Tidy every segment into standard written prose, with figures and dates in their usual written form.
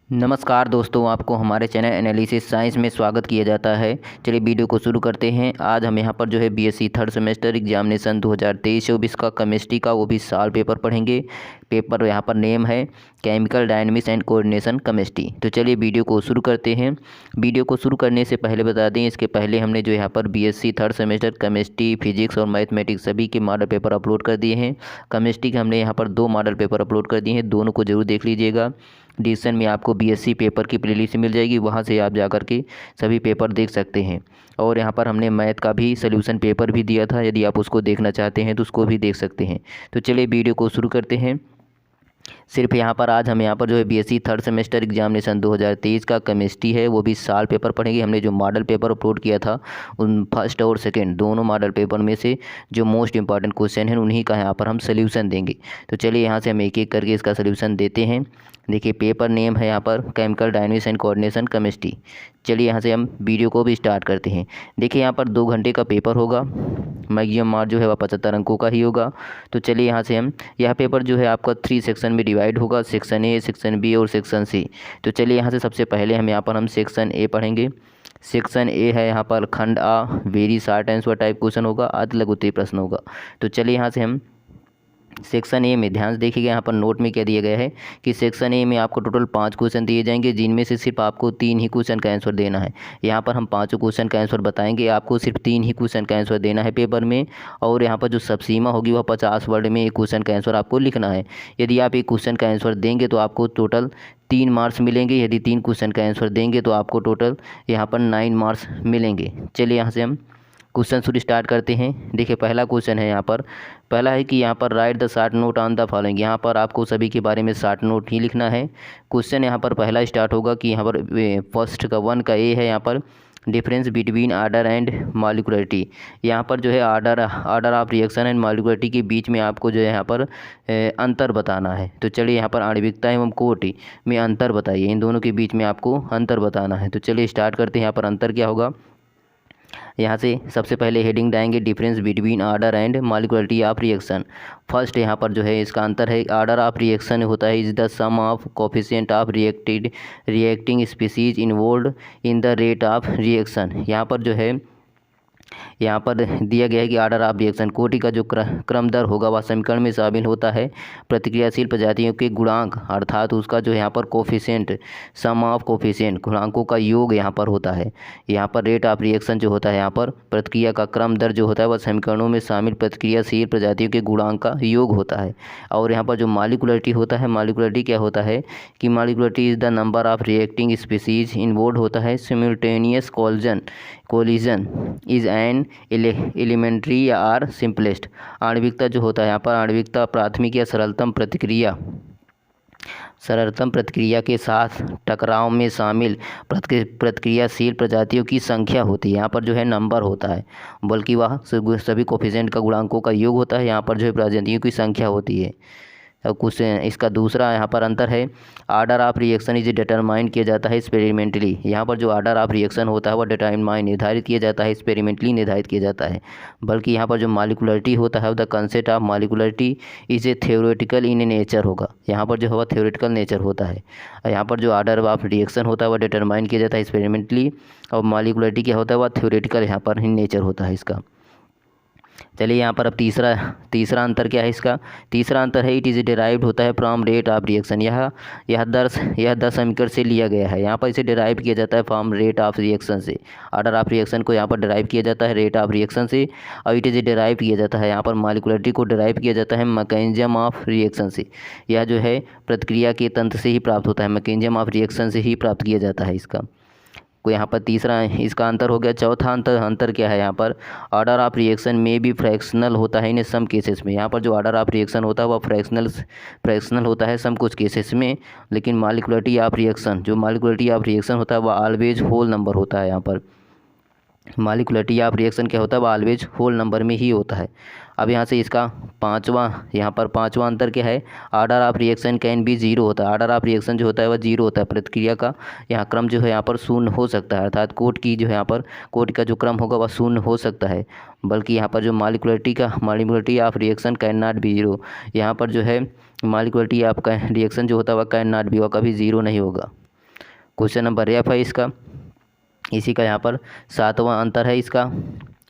नमस्कार दोस्तों, आपको हमारे चैनल एनालिसिस साइंस में स्वागत किया जाता है। चलिए वीडियो को शुरू करते हैं। आज हम यहाँ पर जो है बीएससी थर्ड सेमेस्टर एग्जामिनेशन 2023-24 का केमिस्ट्री का वो भी साल पेपर पढ़ेंगे। पेपर यहाँ पर नेम है chemical dynamics and coordination chemistry. तो चलिए वीडियो को शुरू करते हैं। वीडियो को शुरू करने से पहले बता दें, इसके पहले हमने जो यहाँ पर BSc third semester chemistry, physics और मैथमेटिक्स सभी के मॉडल पेपर अपलोड कर दिए हैं। केमिस्ट्री के हमने यहाँ पर 2 मॉडल पेपर अपलोड कर दिए हैं, दोनों को जरूर देख लीजिएगा। डिस्क्रिप्शन में आपको बीएससी पेपर की प्लेलिस्ट मिल जाएगी, वहाँ से आप जा कर के सभी पेपर देख सकते हैं। और यहाँ पर हमने मैथ का भी सोल्यूशन पेपर भी दिया था, यदि आप उसको देखना चाहते हैं तो उसको भी देख सकते हैं। तो चलिए वीडियो को शुरू करते हैं। सिर्फ यहाँ पर आज हम यहाँ पर जो है बीएससी थर्ड सेमेस्टर एग्जामिनेशन 2023 का केमिस्ट्री है, वो भी साल पेपर पढ़ेंगे। हमने जो मॉडल पेपर अपलोड किया था उन फर्स्ट और सेकंड दोनों मॉडल पेपर में से जो मोस्ट इंपॉर्टेंट क्वेश्चन है उन्हीं का यहाँ पर हम सोल्यूशन देंगे। तो चलिए यहाँ से हम एक एक करके इसका सोल्यूशन देते हैं। देखिए पेपर नेम है यहाँ पर chemical dynamics and coordination chemistry. चलिए यहाँ से हम वीडियो को भी स्टार्ट करते हैं। देखिए यहाँ पर 2 घंटे का पेपर होगा। मैक्सिमम मार्क जो है वह 75 अंकों का ही होगा। तो चलिए यहाँ से हम यह पेपर जो है आपका 3 सेक्शन में डिवाइड होगा, सेक्शन ए, सेक्शन बी और सेक्शन सी। तो चलिए यहाँ से सबसे पहले हम सेक्शन ए पढ़ेंगे। सेक्शन ए है यहाँ पर खंड आ, very short answer type question होगा, अति लघु उत्तरीय प्रश्न होगा। तो चलिए यहाँ से हम सेक्शन ए में ध्यान से देखिएगा। यहाँ पर नोट में क्या दिया गया है कि सेक्शन ए में आपको टोटल 5 क्वेश्चन दिए जाएंगे, जिनमें से सिर्फ आपको 3 ही क्वेश्चन का आंसर देना है। यहाँ पर हम 5 क्वेश्चन का आंसर बताएंगे, आपको सिर्फ 3 ही क्वेश्चन का आंसर देना है पेपर में। और यहाँ पर जो सब सीमा होगी वह 50 वर्ड में एक क्वेश्चन का आंसर आपको लिखना है। यदि आप एक क्वेश्चन का आंसर देंगे तो आपको टोटल 3 मार्क्स मिलेंगे। यदि 3 क्वेश्चन का आंसर देंगे तो आपको टोटल यहाँ पर 9 मार्क्स मिलेंगे। चलिए यहाँ से हम क्वेश्चन शुरू स्टार्ट करते हैं। देखिए पहला क्वेश्चन है यहाँ पर, पहला है कि यहाँ पर right the short note on the following. यहाँ पर आपको सभी के बारे में शॉर्ट नोट ही लिखना है। क्वेश्चन यहाँ पर पहला स्टार्ट होगा कि यहाँ पर फर्स्ट का 1 का ए है यहाँ पर डिफरेंस बिटवीन आर्डर एंड मॉलिक्युलरिटी। यहाँ पर जो है आर्डर ऑफ रिएक्शन एंड मॉलिक्युलरिटी के बीच में आपको जो है यहाँ पर अंतर बताना है। तो चलिए यहाँ पर आणविकता एवं कोटि में अंतर बताइए, इन दोनों के बीच में आपको अंतर बताना है। तो चलिए स्टार्ट करते हैं। यहाँ पर अंतर क्या होगा, यहाँ से सबसे पहले हेडिंग डालेंगे difference between order and molecularity of reaction. First यहाँ पर जो है इसका अंतर है, आर्डर ऑफ रिएक्शन होता है is the sum of coefficient of reacting species involved in the rate of reaction. यहाँ पर जो है यहाँ पर दिया गया है कि आर्डर ऑफ रिएक्शन कोटि का जो क्रम दर होगा वह समीकरण में शामिल होता है प्रतिक्रियाशील प्रजातियों के गुणांक, अर्थात उसका जो यहाँ पर कोफिशिएंट, सम ऑफ कोफिशिएंट गुणांकों का योग यहाँ पर होता है। यहाँ पर रेट ऑफ रिएक्शन जो होता है, यहाँ पर प्रतिक्रिया का क्रम दर जो होता है वह समीकरणों में शामिल प्रतिक्रियाशील प्रजातियों के गुणांक का योग होता है। और यहाँ पर जो मॉलिक्युलरिटी होता है, मॉलिक्युलरिटी क्या होता है कि molecularity is the number of reacting species involve होता है simultaneous collision is an elementary या आर सिंपलेस्ट। आणविकता जो होता है, यहाँ पर आणविकता प्राथमिक या सरलतम प्रतिक्रिया के साथ टकराव में शामिल प्रतिक्रियाशील प्रजातियों की संख्या होती है। यहाँ पर जो है नंबर होता है, बल्कि वह सभी कोफिशिएंट का गुणांकों का योग होता है। यहाँ पर जो है प्रजातियों की संख्या होती है। अब कुछ इसका दूसरा यहाँ पर अंतर है, order of reaction is determine किया जाता है एक्सपेरिमेंटली। यहाँ पर जो आर्डर ऑफ रिएक्शन होता है वह डिटरमाइन निर्धारित किया जाता है, एक्सपेरिमेंटली निर्धारित किया जाता है। बल्कि यहाँ पर जो मॉलिक्युलरिटी होता है, the concept of molecularity is a theoretical in nature होगा। यहाँ पर जो है वह थ्योरेटिकल नेचर होता है। यहाँ पर जो आर्डर ऑफ रिएक्शन होता है वह डिटरमाइन किया जाता है एक्सपेरिमेंटली, और मॉलिक्युलरिटी क्या होता है वह थ्योरेटिकल यहाँ पर इन नेचर होता है इसका। चलिए यहाँ पर अब तीसरा अंतर क्या है इसका, तीसरा अंतर है इट इज़ डिराइव्ड होता है फ्रॉम रेट ऑफ रिएक्शन। यह दर समीकरण से लिया गया है। यहाँ पर इसे डिराइव किया जाता है फ्रॉम रेट ऑफ रिएक्शन से। आर्डर ऑफ रिएक्शन को यहाँ पर डिराइव किया जाता है रेट ऑफ रिएक्शन से, और इट इज़ डिराइव किया जाता है यहाँ पर मॉलिक्युलरिटी को डिराइव किया जाता है मैकेनिज्म ऑफ रिएक्शन से। यह जो है प्रतिक्रिया के तंत्र से ही प्राप्त होता है, मैकेनिज्म ऑफ रिएक्शन से ही प्राप्त किया जाता है इसका। यहाँ पर तीसरा इसका अंतर हो गया। चौथा अंतर क्या है, यहाँ पर आर्डर ऑफ रिएक्शन में भी फ्रैक्शनल होता है इन सम केसेस में। यहाँ पर जो आर्डर ऑफ रिएक्शन होता है वह फ्रैक्शनल होता है सम कुछ केसेस में, लेकिन मॉलिक्युलरिटी ऑफ रिएक्शन होता है वह ऑलवेज होल नंबर होता है। यहाँ पर मॉलिक्युलरिटी ऑफ रिएक्शन क्या होता है वह ऑलवेज होल नंबर में ही होता है। अब यहाँ से इसका पांचवा अंतर क्या है, order of reaction can be zero होता है। आर्डर ऑफ रिएक्शन जो होता है वह जीरो होता है, प्रतिक्रिया का यहाँ क्रम जो है यहाँ पर शून्य हो सकता है, अर्थात कोट का जो क्रम होगा वह शून्य हो सकता है। बल्कि यहाँ पर जो molecularity of reaction can not be zero, यहाँ पर जो है मॉलिक्युलरिटी ऑफ रिएक्शन जो होता है वह कैन नॉट बी, वह कभी जीरो नहीं होगा। क्वेश्चन नंबर एफ है इसका, इसी का यहाँ पर 7वां आंसर है इसका।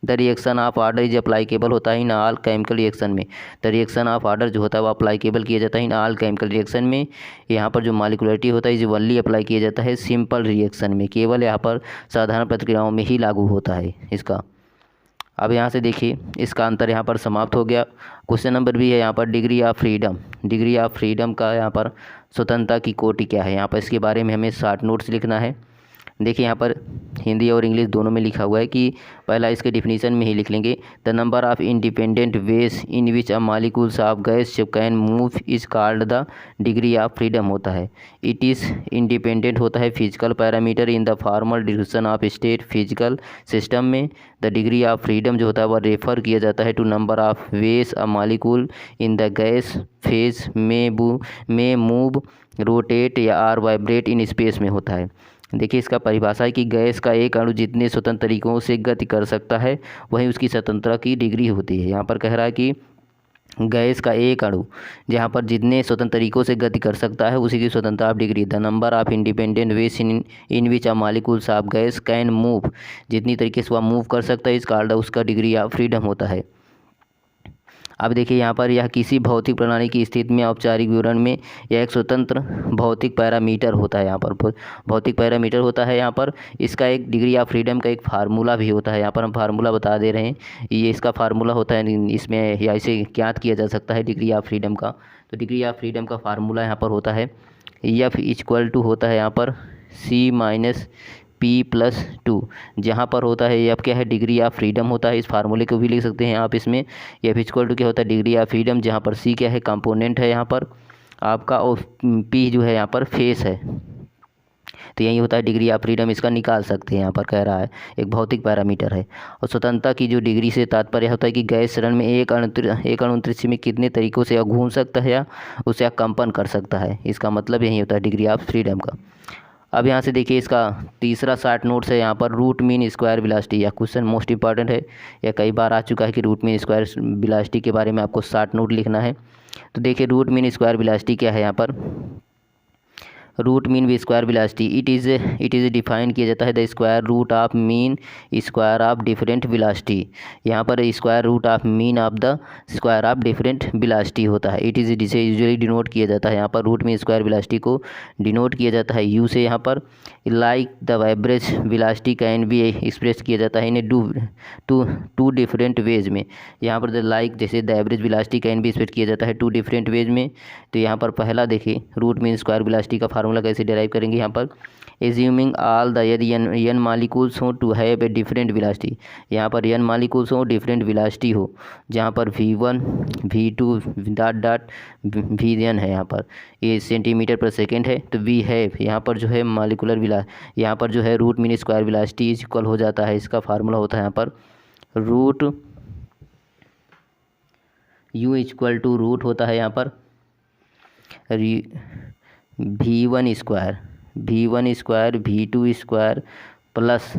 The reaction of order is अप्लाइकेबल होता है इन ऑल केमिकल रिएक्शन में। द रिएक्शन ऑफ ऑर्डर जो होता है वो अप्लाइकेबल किया जाता है इन ऑल केमिकल रिएक्शन में। यहाँ पर जो मॉलिक्युलरिटी होता है इज ओनली अप्लाई किया जाता है सिंपल रिएक्शन में, केवल यहाँ पर साधारण प्रतिक्रियाओं में ही लागू होता है इसका। अब यहाँ से देखिए इसका आंसर यहाँ पर समाप्त हो गया। क्वेश्चन नंबर भी है यहाँ पर degree of freedom. Degree of freedom का यहाँ पर स्वतंत्रता की कोटि क्या है, यहाँ पर इसके बारे में हमें शॉर्ट नोट्स लिखना है। देखिए यहाँ पर हिंदी और इंग्लिश दोनों में लिखा हुआ है कि पहला इसके डिफिनीशन में ही लिख लेंगे। The number of independent ways in which a molecules of gas can move is called the degree of freedom होता है। इट इज़ इंडिपेंडेंट होता है physical parameter in the formal description of state physical system में। The degree of freedom जो होता है वह refer किया जाता है to number of ways a molecule in the gas phase में मूव रोटेट या आर वाइब्रेट इन स्पेस में होता है। देखिए इसका परिभाषा है कि गैस का एक अणु जितने स्वतंत्र तरीकों से गति कर सकता है वहीं उसकी स्वतंत्रता की डिग्री होती है। यहाँ पर कह रहा है कि गैस का एक अणु जहाँ पर जितने स्वतंत्र तरीकों से गति कर सकता है उसी की स्वतंत्रता of degree. The number of independent ways in which a molecules of gas can move, जितनी तरीके से वह मूव कर सकता है इस कॉल्ड उसका डिग्री ऑफ फ्रीडम होता है। अब देखिए यहाँ पर यह किसी भौतिक प्रणाली की स्थिति में औपचारिक विवरण में यह एक स्वतंत्र भौतिक पैरामीटर होता है। यहाँ पर भौतिक पैरामीटर होता है। यहाँ पर इसका एक डिग्री ऑफ फ्रीडम का एक फार्मूला भी होता है। यहाँ पर हम फार्मूला बता दे रहे हैं, ये इसका फार्मूला होता है, इसमें या इसे ज्ञात किया जा सकता है डिग्री ऑफ फ्रीडम का। तो डिग्री ऑफ फ्रीडम का फार्मूला यहाँ पर होता है एफ इक्वल टू होता है यहाँ पर सी माइनस P+2, जहाँ पर होता है ये अब क्या है डिग्री ऑफ फ्रीडम होता है। इस फार्मूले को भी लिख सकते हैं आप इसमें। एफ इक्वल टू क्या होता है डिग्री ऑफ फ्रीडम, जहाँ पर सी क्या है कंपोनेंट है यहाँ पर आपका, और पी जो है यहाँ पर फेस है। तो यही होता है डिग्री ऑफ फ्रीडम, इसका निकाल सकते हैं। यहाँ पर कह रहा है एक भौतिक पैरामीटर है। और स्वतंत्रता की जो डिग्री से तात्पर्य होता है कि गैस चरण में एक अणुंतरिक्ष में कितने तरीक़ों से घूम सकता है या उसे कंपन कर सकता है, इसका मतलब यही होता है डिग्री ऑफ फ्रीडम का। अब यहाँ से देखिए इसका तीसरा शॉर्ट नोट्स है यहाँ पर रूट मीन स्क्वायर वेलोसिटी। यह क्वेश्चन मोस्ट इंपॉर्टेंट है, यह कई बार आ चुका है कि रूट मीन स्क्वायर वेलोसिटी के बारे में आपको शॉर्ट नोट लिखना है। तो देखिए रूट मीन स्क्वायर वेलोसिटी क्या है यहाँ पर, root mean v square velocity it is define किया जाता है the square root of mean square of different velocity. यहाँ पर square root of mean of the square of different velocity होता है। इट इज़ जिसे यूजुअली डिनोट किया जाता है यहाँ पर रूट मीन स्क्वायर वेलोसिटी को डिनोट किया जाता है यू से। यहाँ पर like the average velocity can be express किया जाता है इन्हें टू डिफरेंट वेज में। यहाँ पर लाइक जैसे the average velocity can be express किया जाता है टू डिफरेंट वेज में। तो यहाँ पर पहला देखिए रूट मीन स्क्वायर वेलोसिटी का फार्मूला कैसे डिराइव करेंगे। यहाँ पर एज्यूमिंग ऑल द यदि एन मॉलिक्यूल्स हो to have a different velocity, यहाँ पर एन मॉलिक्यूल्स हो डिफरेंट वेलोसिटी हो, जहाँ पर V1 V2 डॉट Vn है, यहाँ पर ये सेंटीमीटर पर सेकेंड है। तो वी है यहाँ पर जो है मॉलिकुलर यहाँ पर जो है root mean square velocity is equal हो जाता है, इसका फार्मूला होता है यहाँ पर root U equal to root होता है यहाँ पर V1 square V2 square plus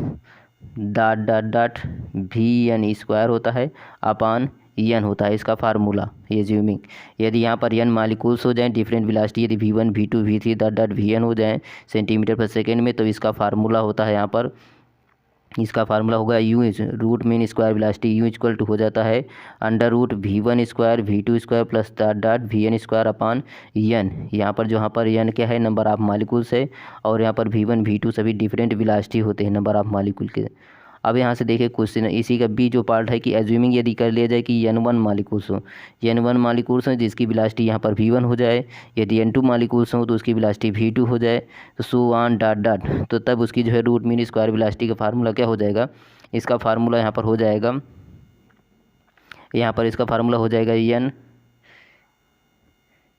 dot Vn square होता है अपान n होता है, इसका फार्मूला ये ज्यूमिंग। यदि यहाँ पर n मॉलिक्यूल्स हो जाएं डिफरेंट वेलोसिटी, यदि V1 V2 V3 dot Vn हो जाएं सेंटीमीटर पर सेकेंड में, तो इसका फार्मूला होता है यहाँ पर, इसका फार्मूला होगा U root mean square velocity U equal to हो जाता है under root V1 square V2 square plus dot Vn square upon n। यहाँ पर जहाँ पर n क्या है नंबर ऑफ मॉलिक्यूल्स है, और यहाँ पर V1 V2 सभी डिफरेंट वेलोसिटी होते हैं नंबर ऑफ मॉलिक्यूल के। अब यहाँ से देखिए क्वेश्चन इसी का बी जो पार्ट है कि एज्यूमिंग यदि कर लिया जाए कि N1 मॉलिक्यूल्स हो, N1 मॉलिक्यूल्स हैं जिसकी वेलोसिटी यहाँ पर V1 हो जाए, यदि N2 मॉलिक्यूल्स हो तो उसकी वेलोसिटी V2 हो जाए, तो सो ऑन डॉट तो तब उसकी जो है रूट मीन स्क्वायर वेलोसिटी का फार्मूला क्या हो जाएगा, इसका फार्मूला यहाँ पर हो जाएगा, यहाँ पर इसका फार्मूला हो जाएगा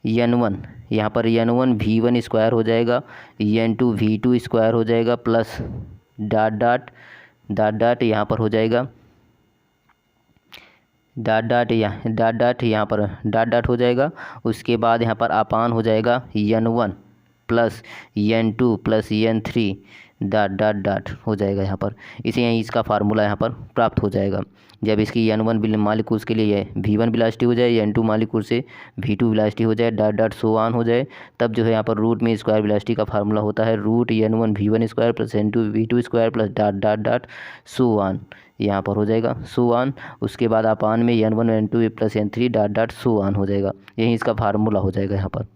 N1 यहाँ पर N1 V1 स्क्वायर हो जाएगा, N2 V2 स्क्वायर हो जाएगा प्लस डॉट यहाँ पर हो जाएगा डॉट यहाँ पर डॉट हो जाएगा। उसके बाद यहाँ पर अपान हो जाएगा N1 plus N2 plus N3 dot dot dot हो जाएगा यहाँ पर। इसे यहीं इसका फार्मूला यहाँ पर प्राप्त हो जाएगा। जब इसकी N1 मालिक्यूल्स के लिए V1 वेलोसिटी हो जाए, N2 मालिक्यूल से V2 वेलोसिटी हो जाए, डॉट डॉट सो ऑन हो जाए, तब जो है यहाँ पर रूट में स्क्वायर वेलोसिटी का फार्मूला होता है root N1 V1 square plus N2 V2 square plus dot dot dot so on, यहाँ पर हो जाएगा सो ऑन। उसके बाद अपान में N1 N2 plus N3 dot dot so on हो जाएगा, यही इसका फार्मूला हो जाएगा यहाँ पर।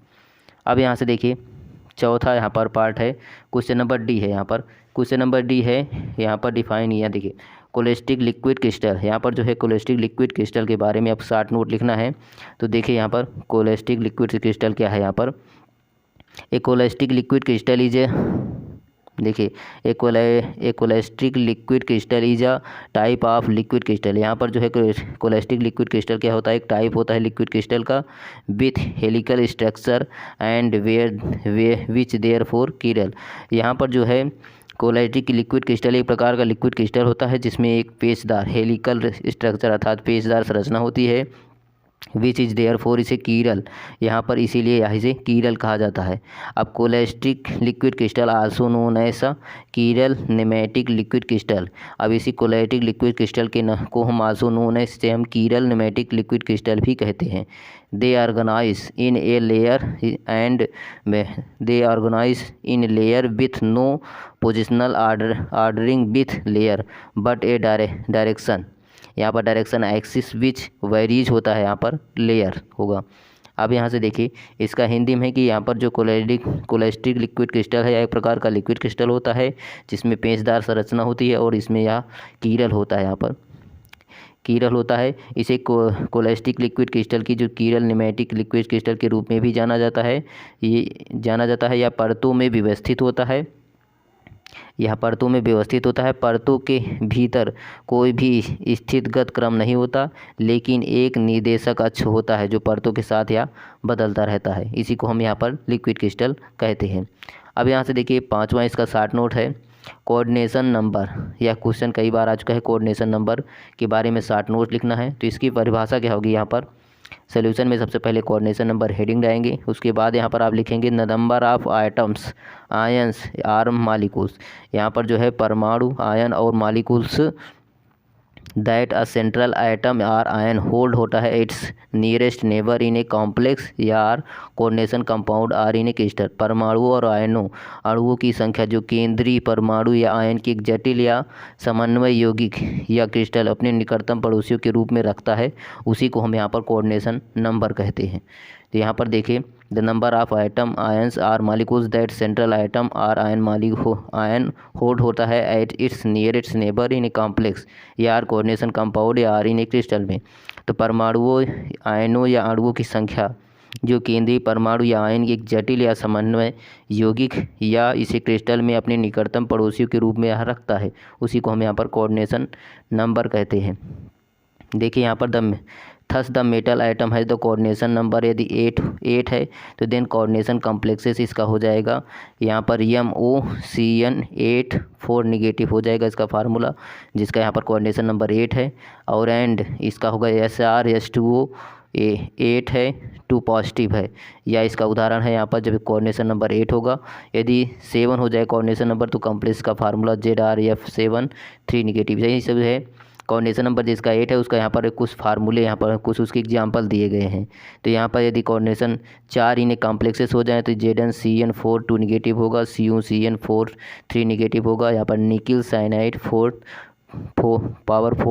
अब यहाँ से देखिए चौथा यहाँ पर पार्ट है, क्वेश्चन नंबर डी है। यहाँ पर क्वेश्चन नंबर डी है, यहाँ पर डिफाइन यहाँ देखिए कोलेस्टिक लिक्विड क्रिस्टल। यहाँ पर जो है कोलेस्टिक लिक्विड क्रिस्टल के बारे में अब शॉर्ट नोट लिखना है। तो देखिए यहाँ पर कोलेस्टिक लिक्विड क्रिस्टल क्या है। यहाँ पर एक कोलेस्टिक लिक्विड क्रिस्टल इज देखिए cholesteric liquid crystal is a type of liquid crystal. यहाँ पर जो है कोलेस्टिक लिक्विड क्रिस्टल क्या होता है, एक टाइप होता है लिक्विड क्रिस्टल का with helical structure and which therefore chiral. यहाँ पर जो है कोलेस्टिक लिक्विड क्रिस्टल एक प्रकार का लिक्विड क्रिस्टल होता है जिसमें एक पेचदार हेलिकल स्ट्रक्चर अर्थात पेचदार संरचना होती है, विच इज़ देयर फोर इसे कीरल, यहाँ पर इसीलिए यहाँ से कीरल कहा जाता है। अब cholesteric liquid crystal also known as chiral nematic liquid crystal. अब इसी कोलेस्टिक लिक्विड क्रिस्टल के को हम आल्सो नोन एज से हम कीरल नेमेटिक लिक्विड क्रिस्टल भी कहते हैं। They organise in a layer and they organise in layer with no positional ordering with layer but a direction. यहाँ पर डायरेक्शन एक्सिस विच वेरीज होता है, यहाँ पर लेयर होगा। अब यहाँ से देखिए इसका हिंदी में है कि यहाँ पर जो कोलेस्टिक लिक्विड क्रिस्टल है एक प्रकार का लिक्विड क्रिस्टल होता है जिसमें पेचदार संरचना होती है और इसमें यह कीरल होता है, यहाँ पर कीरल होता है। इसे कोलेस्टिक लिक्विड क्रिस्टल की जो कीरल नेमेटिक लिक्विड क्रिस्टल के रूप में भी जाना जाता है। ये जाना जाता है या परतों में व्यवस्थित होता है, यह परतों में व्यवस्थित होता है। परतों के भीतर कोई भी स्थितिगत क्रम नहीं होता लेकिन एक निर्देशक अक्ष होता है जो परतों के साथ या बदलता रहता है, इसी को हम यहाँ पर लिक्विड क्रिस्टल कहते हैं। अब यहाँ से देखिए पांचवा इसका शॉर्ट नोट है कोऑर्डिनेशन नंबर। यह क्वेश्चन कई बार आ चुका है, कोऑर्डिनेशन नंबर के बारे में शॉर्ट नोट लिखना है। तो इसकी परिभाषा क्या होगी, यहाँ पर सोल्यूशन में सबसे पहले कोऑर्डिनेशन नंबर हेडिंग डालेंगे, उसके बाद यहाँ पर आप लिखेंगे number of atoms ions or molecules. यहाँ पर जो है परमाणु आयन और molecules that a central atom or ion hold होता है its nearest neighbour in a complex या or coordination compound or in a crystal. परमाणुओं और आयनों अणुओं की संख्या जो केंद्रीय परमाणु या आयन की एक जटिल या समन्वय यौगिक या क्रिस्टल अपने निकटतम पड़ोसियों के रूप में रखता है, उसी को हम यहाँ पर कोऑर्डिनेशन नंबर कहते हैं। तो यहाँ पर देखिए the number of atom ions or molecules that central atom or ion hold होता है at its nearest neighbour in a complex या आर कोऑर्डिनेशन कंपाउंड या आर इन ए क्रिस्टल में। तो परमाणुओं आयनों या अणुओं की संख्या जो केंद्रीय परमाणु या आयन की एक जटिल या समन्वय यौगिक या इसे क्रिस्टल में अपने निकटतम पड़ोसियों के रूप में रखता है, उसी को हम यहाँ पर कोऑर्डिनेशन नंबर कहते हैं। देखिए यहाँ पर थस द मेटल आइटम है तो कोऑर्डिनेशन नंबर यदि 8 है तो देन कोऑर्डिनेशन कॉम्प्लेक्सेस इसका हो जाएगा यहाँ पर MOCN 8 4 निगेटिव हो जाएगा इसका फार्मूला, जिसका यहाँ पर कोऑर्डिनेशन नंबर 8 है। और एंड इसका होगा SrS2O 8 है 2 पॉजिटिव है, या इसका उदाहरण है यहाँ पर जब कोऑर्डिनेशन नंबर 8 होगा। यदि 7 हो जाए कोऑर्डिनेशन नंबर तो कॉम्प्लेक्स का फार्मूला ZrF7 3 निगेटिव। यही सब है कोऑर्डिनेशन नंबर जिसका 8 है उसका यहाँ पर कुछ फार्मूले यहाँ पर कुछ उसके एग्जाम्पल दिए गए हैं। तो यहाँ पर यदि कोऑर्डिनेशन 4 इन्हें कॉम्प्लेक्सेस हो जाए तो ZnCN4 2 निगेटिव होगा, CuCN4 3 निगेटिव होगा, यहाँ पर निकिल साइनाइड 4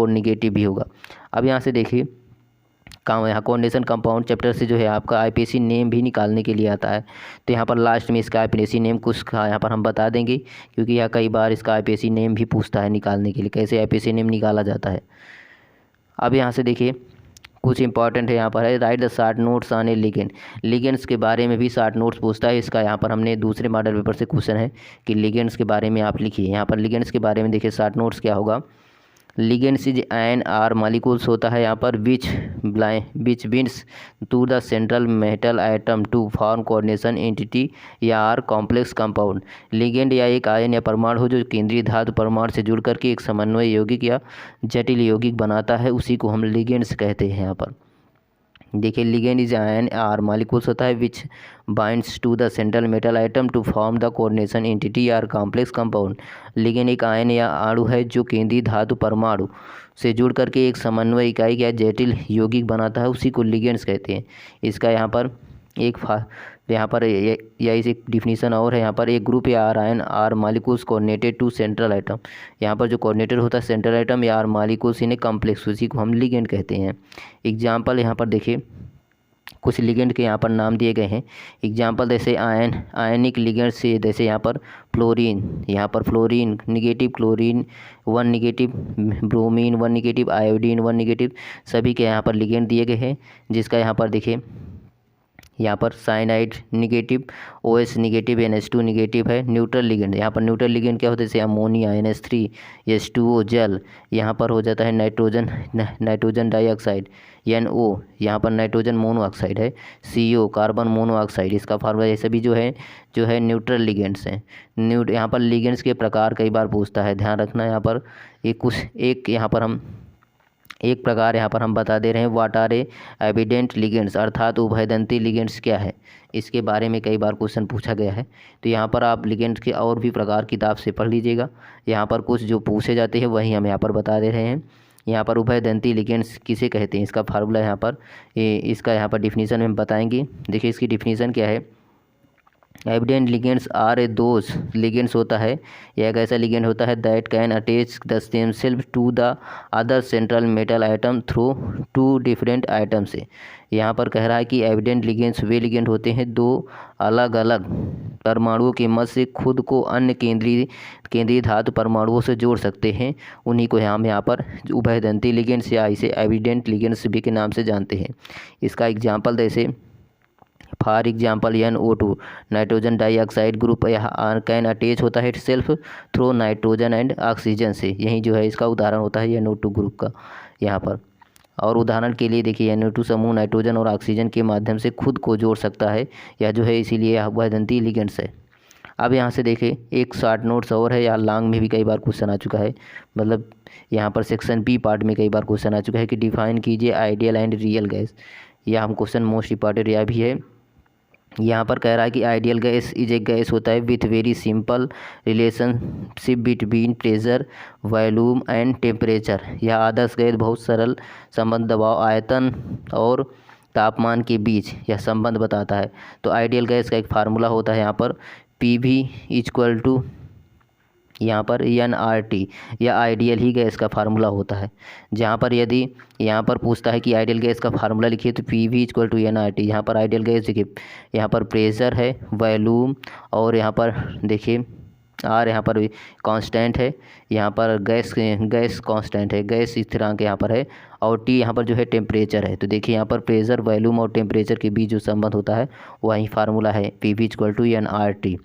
निगेटिव भी होगा। अब यहाँ से देखिए यहाँ कोऑर्डिनेशन कंपाउंड चैप्टर से जो है आपका आईपीएसी नेम भी निकालने के लिए आता है। तो यहाँ पर लास्ट में इसका आईपीएसी नेम कुछ का यहाँ पर हम बता देंगे, क्योंकि यहाँ कई बार इसका आईपीएसी नेम भी पूछता है निकालने के लिए, कैसे आईपीएसी नेम निकाला जाता है। अब यहाँ से देखिए कुछ इंपॉर्टेंट है यहाँ पर है right the short notes on A ligand. Ligands के बारे में भी शॉर्ट नोट्स पूछता है। इसका यहाँ पर हमने दूसरे मॉडल पेपर से क्वेश्चन है कि लिगेंड्स के बारे में आप लिखिए। यहाँ पर लिगेंड्स के बारे में देखिए शॉर्ट नोट्स क्या होगा। Ligands is an or molecules होता है यहाँ पर which binds to the central metal atom to form coordination entity या आर कॉम्प्लेक्स कंपाउंड। लिगेंड या एक आयन या परमाणु हो जो केंद्रीय धातु परमाणु से जुड़ करके एक समन्वय यौगिक या जटिल यौगिक बनाता है, उसी को हम लिगेंड्स कहते हैं यहाँ पर। देखिए ligand is ion or molecules होता है which binds to the central metal atom to form the coordination entity or complex compound. Ligand एक आयन या अणु है जो केंद्रीय धातु परमाणु से जुड़ करके एक समन्वय इकाई या जटिल यौगिक बनाता है, उसी को लिगेंड्स कहते हैं। इसका यहाँ पर या इस एक डिफिनीसन और है। यहाँ पर एक ग्रुप या or ion or molecules coordinated to central atom. यहाँ पर जो कोऑर्डिनेटेड होता है सेंट्रल आइटम या or molecules in a complex, उसी को हम लिगेंड कहते हैं। एग्जाम्पल यहाँ पर देखिए कुछ लिगेंड के यहाँ पर नाम दिए गए हैं। एग्जाम्पल जैसे आयनिक लिगेंड से जैसे यहाँ पर fluorine negative, chlorine 1 negative, bromine 1 negative, iodine 1 negative, सभी के यहाँ पर लिगेंड दिए गए हैं। जिसका यहाँ पर देखिए यहाँ पर cyanide negative, OH negative, NH2 negative है। न्यूट्रल लिगेंड, यहाँ पर न्यूट्रल लिगेंड क्या होता है जैसे अमोनिया NH3, H2O जल, यहाँ पर हो जाता है नाइट्रोजन डाइऑक्साइड, NO यहाँ पर नाइट्रोजन मोनोऑक्साइड है, CO कार्बन मोनोऑक्साइड। इसका फार्मूला ये सभी जो है न्यूट्रल लिगेंड्स हैं। यहाँ पर लिगेंड्स के प्रकार कई बार पूछता है, ध्यान रखना। यहाँ पर एक प्रकार यहाँ पर हम बता दे रहे हैं, व्हाट आर एविडेंट लिगेंड्स, अर्थात उभयदंती लिगेंड्स क्या है, इसके बारे में कई बार क्वेश्चन पूछा गया है। तो यहाँ पर आप लिगेंड्स के और भी प्रकार किताब से पढ़ लीजिएगा। यहाँ पर कुछ जो पूछे जाते हैं वही हम यहाँ पर बता दे रहे हैं। यहाँ पर उभयदंती लिगेंड्स किसे कहते हैं, इसका फार्मूला यहाँ पर इसका यहाँ पर डिफिनीसन में बताएंगे। देखिए इसकी डिफिनीसन क्या है। Evident ligands are a those ligands होता है, यह एक ऐसा लिगेंड होता है that can attach the same self to the other central metal atom through two different atom से। यहाँ पर कह रहा है कि एविडेंट लिगेंड्स वे लिगेंड होते हैं दो अलग अलग परमाणुओं के मध्य से खुद को अन्य केंद्रीय धातु परमाणुओं से जोड़ सकते हैं, उन्हीं को हम यहाँ पर उभयदंती लिगेंड्स या इसे एविडेंट लिगेंड्स भी के नाम से जानते हैं। इसका एग्जाम्पल जैसे for example NO2 nitrogen dioxide group यहाँ कैन अटैच होता है self through nitrogen and oxygen से, यही जो है इसका उदाहरण होता है NO2 ग्रुप का यहाँ पर। और उदाहरण के लिए देखिए NO2 समूह नाइट्रोजन और ऑक्सीजन के माध्यम से खुद को जोड़ सकता है, यह जो है इसीलिए उभयदंती लिगेंड्स है। अब यहाँ से देखिए एक शॉर्ट नोट्स और है, या लॉन्ग में भी कई बार क्वेश्चन आ चुका है, मतलब यहाँ पर सेक्शन B पार्ट में कई बार क्वेश्चन आ चुका है कि डिफाइन कीजिए आइडियल एंड रियल गैस। यह हम क्वेश्चन मोस्ट इंपॉर्टेंट यह भी है। यहाँ पर कह रहा है कि आइडियल गैस इज एक गैस होता है with very simple relationship between pressure, volume and temperature. यह आदर्श गैस बहुत सरल संबंध दबाव, आयतन और तापमान के बीच यह संबंध बताता है। तो आइडियल गैस का एक फार्मूला होता है यहाँ पर PV इक्वल टू यहाँ पर NRT, या आइडियल ही गैस का फार्मूला होता है। जहाँ पर यदि यहाँ पर पूछता है कि आइडियल गैस का फार्मूला लिखिए तो PV इक्वल टू NRT। यहाँ पर आइडियल गैस देखिए, यहाँ पर प्रेशर है, वॉल्यूम, और यहाँ पर देखिए R यहाँ पर कांस्टेंट है, यहाँ पर गैस कांस्टेंट है, गैस स्थिरांक यहाँ पर है, और T यहाँ पर जो है टेम्परेचर है। तो देखिए यहाँ पर प्रेशर, वॉल्यूम और टेम्परेचर के बीच जो संबंध होता है वही फार्मूला है PV इक्वल टू NRT।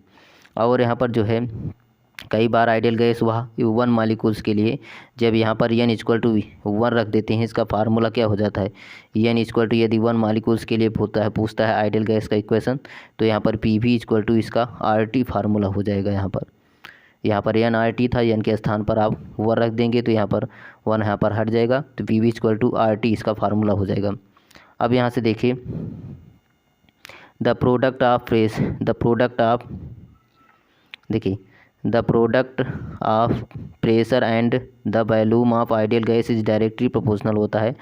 और यहाँ पर जो है कई बार आइडियल गैस वह 1 मॉलिक्यूल्स के लिए जब यहाँ पर n इक्वल टू 1 रख देते हैं, इसका फार्मूला क्या हो जाता है n इक्वल टू, यदि 1 मॉलिक्यूल्स के लिए पूछता है आइडियल गैस का इक्वेशन, तो यहाँ पर PV इक्वल टू इसका RT फार्मूला हो जाएगा। यहाँ पर NRT था, n के स्थान पर आप 1 रख देंगे तो यहाँ पर 1 यहाँ पर हट जाएगा, तो PV इक्वल टू RT इसका फार्मूला हो जाएगा। अब यहाँ से देखिए the product of pressure and the volume of ideal gas is directly proportional होता है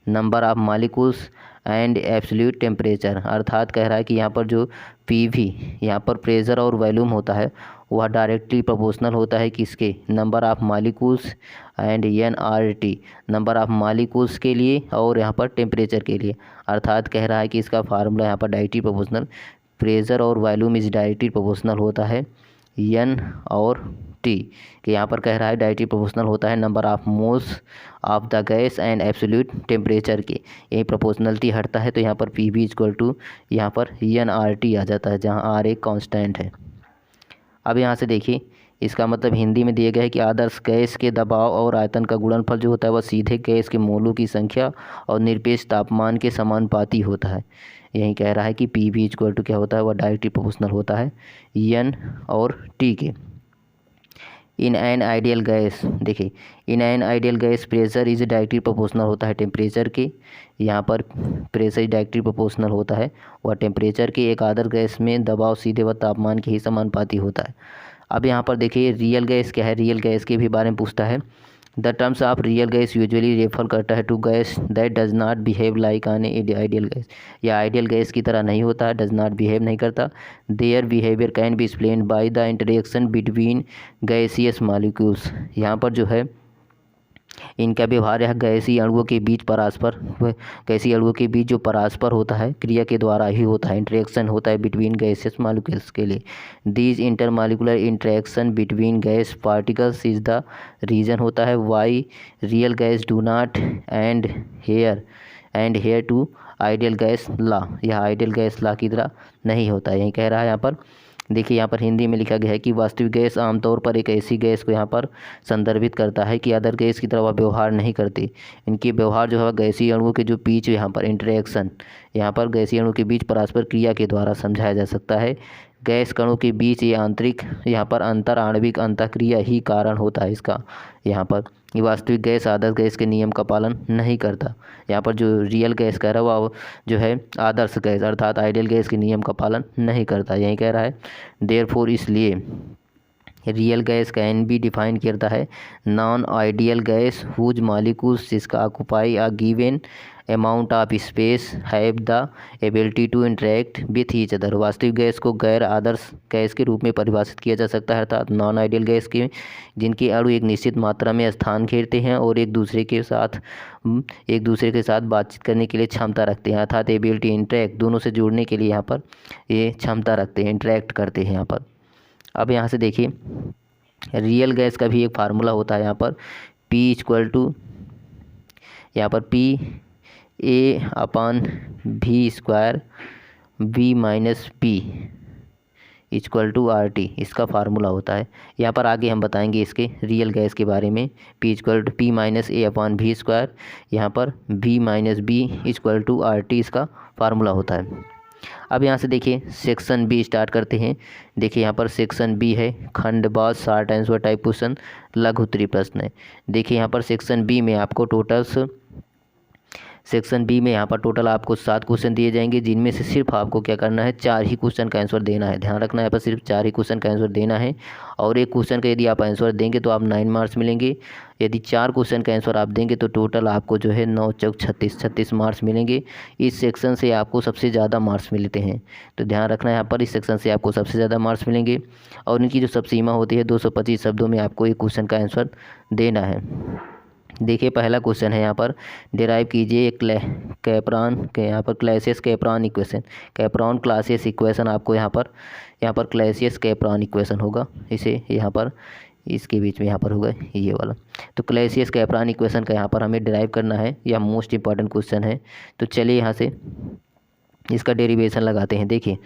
number of molecules and absolute temperature. अर्थात कह रहा है कि यहाँ पर जो PV यहाँ पर प्रेशर और वॉल्यूम होता है वह डायरेक्टली प्रोपोर्शनल होता है किसके, number of molecules and NRT number of molecules के लिए और यहाँ पर टेम्परेचर के लिए। अर्थात कह रहा है कि इसका फार्मूला यहाँ पर डायरेक्टली प्रोपोर्शनल, प्रेशर और वॉल्यूम इज डायरेक्टली प्रोपोर्शनल होता है N और T कि यहाँ पर कह रहा है डायरेक्टली प्रोपोर्शनल होता है number of moles of the gas and absolute temperature के, यही प्रोपोर्शनलिटी हटता है। तो यहाँ पर PV इक्वल टू यहाँ पर NRT आ जाता है, जहाँ R एक कांस्टेंट है। अब यहाँ से देखिए इसका मतलब हिंदी में दिया गया है कि आदर्श गैस के दबाव और आयतन का गुणनफल जो होता है वह सीधे गैस के मोलों की संख्या और निरपेक्ष तापमान के समानुपाती होता है। यही कह रहा है कि PV इक्वल टू क्या होता है, वह डायरेक्टली प्रोपोर्शनल होता है N और T के। इन एन आइडियल गैस, देखिए in an ideal gas pressure is directly proportional होता है टेम्परेचर के, यहाँ पर प्रेशर डायरेक्टली प्रोपोर्शनल होता है और टेम्परेचर के। एक आदर्श गैस में दबाव सीधे व तापमान के ही समानुपाती होता है। अब यहाँ पर देखिए रियल गैस क्या है, रियल गैस के भी बारे में पूछता है। The terms of real gas usually refer करता है to gas that does not behave like an ideal gas, या आइडियल गैस की तरह नहीं होता है, डज नॉट बिहेव नहीं करता। Their behaviour can be explained by the interaction between gaseous molecules, यहाँ पर जो है इनका व्यवहार यह गैसीय अणुओं के बीच परस्पर, गैसीय अणुओं के बीच जो परस्पर होता है क्रिया के द्वारा ही होता है, इंटरेक्शन होता है बिटवीन गैसियस मॉलिक्यूल्स के लिए। These intermolecular interaction between gas particles is the reason होता है why real gas do not adhere to ideal gas law, यह आइडियल गैस लॉ की तरह नहीं होता है, यही कह रहा है यहाँ पर। देखिए यहाँ पर हिंदी में लिखा गया है कि वास्तविक गैस आमतौर पर एक ऐसी गैस को यहाँ पर संदर्भित करता है कि अदर गैस की तरह वह व्यवहार नहीं करती। इनकी व्यवहार जो है गैसीय अणुओं के जो बीच यहाँ पर इंटरेक्शन, यहाँ पर गैसीय अणुओं के बीच परस्पर क्रिया के द्वारा समझाया जा सकता है। गैस कणों के बीच ये आंतरिक यहाँ पर अंतर आणविक अंतःक्रिया ही कारण होता है इसका। यहाँ पर ये वास्तविक गैस आदर्श गैस के नियम का पालन नहीं करता। यहाँ पर जो रियल गैस कह रहा है वह जो है आदर्श गैस अर्थात आइडियल गैस के नियम का पालन नहीं करता, यही कह रहा है। देयरफॉर इसलिए real gas can be define करता है non ideal gas whose molecules जिसका occupy a given amount of space have the ability to interact with each other. वास्तविक गैस को गैर आदर्श गैस के रूप में परिभाषित किया जा सकता है अर्थात नॉन आइडियल गैस के जिनके अणु एक निश्चित मात्रा में स्थान घेरते हैं और एक दूसरे के साथ बातचीत करने के लिए क्षमता रखते हैं अर्थात एबिलिटी इंटरेक्ट, दोनों से जुड़ने के लिए यहाँ पर ये क्षमता रखते हैं, इंटरेक्ट करते हैं यहाँ पर। अब यहाँ से देखिए रियल गैस का भी एक फार्मूला होता है यहाँ पर P इक्वल टू यहाँ पर P A/V² V-P equal to RT, इसका फार्मूला होता है। यहाँ पर आगे हम बताएंगे इसके रियल गैस के बारे में। P इक्वल टू P-A/V², यहाँ पर V-B इक्वल टू RT इसका फार्मूला होता है। अब यहाँ से देखिए सेक्शन बी स्टार्ट करते हैं। देखिए यहाँ पर सेक्शन बी है खंडबाज शॉर्ट आंसर टाइप क्वेश्चन, लघु उत्तरीय प्रश्न है। देखिए यहाँ पर सेक्शन बी में आपको टोटल आपको 7 क्वेश्चन दिए जाएंगे जिनमें से सिर्फ आपको क्या करना है 4 ही क्वेश्चन का आंसर देना है। ध्यान रखना है यहाँ पर सिर्फ 4 ही क्वेश्चन का आंसर देना है और एक क्वेश्चन का यदि आप आंसर देंगे तो आप 9 मार्क्स मिलेंगे। यदि 4 क्वेश्चन का आंसर आप देंगे तो टोटल आपको जो है 9 चौक 36 मार्क्स मिलेंगे। इस सेक्शन से आपको सबसे ज़्यादा मार्क्स मिलते हैं, तो ध्यान रखना है यहाँ पर इस सेक्शन से आपको सबसे ज़्यादा मार्क्स मिलेंगे। और इनकी जो सब सीमा होती है 225 शब्दों में आपको एक क्वेश्चन का आंसर देना है। देखिए पहला क्वेश्चन है यहाँ पर डिराइव कीजिए कैपरॉन के यहाँ पर क्लैसियस कैपरॉन इक्वेशन। कैपरॉन क्लासियस इक्वेशन आपको यहाँ पर क्लैसियस कैपरॉन इक्वेशन होगा, इसे यहाँ पर इसके बीच में यहाँ पर होगा ये वाला। तो क्लैसियस कैपरॉन इक्वेशन का यहाँ पर हमें डिराइव करना है, यह मोस्ट इंपॉर्टेंट क्वेश्चन है। तो चलिए यहाँ से इसका डेरिवेशन लगाते हैं। देखिए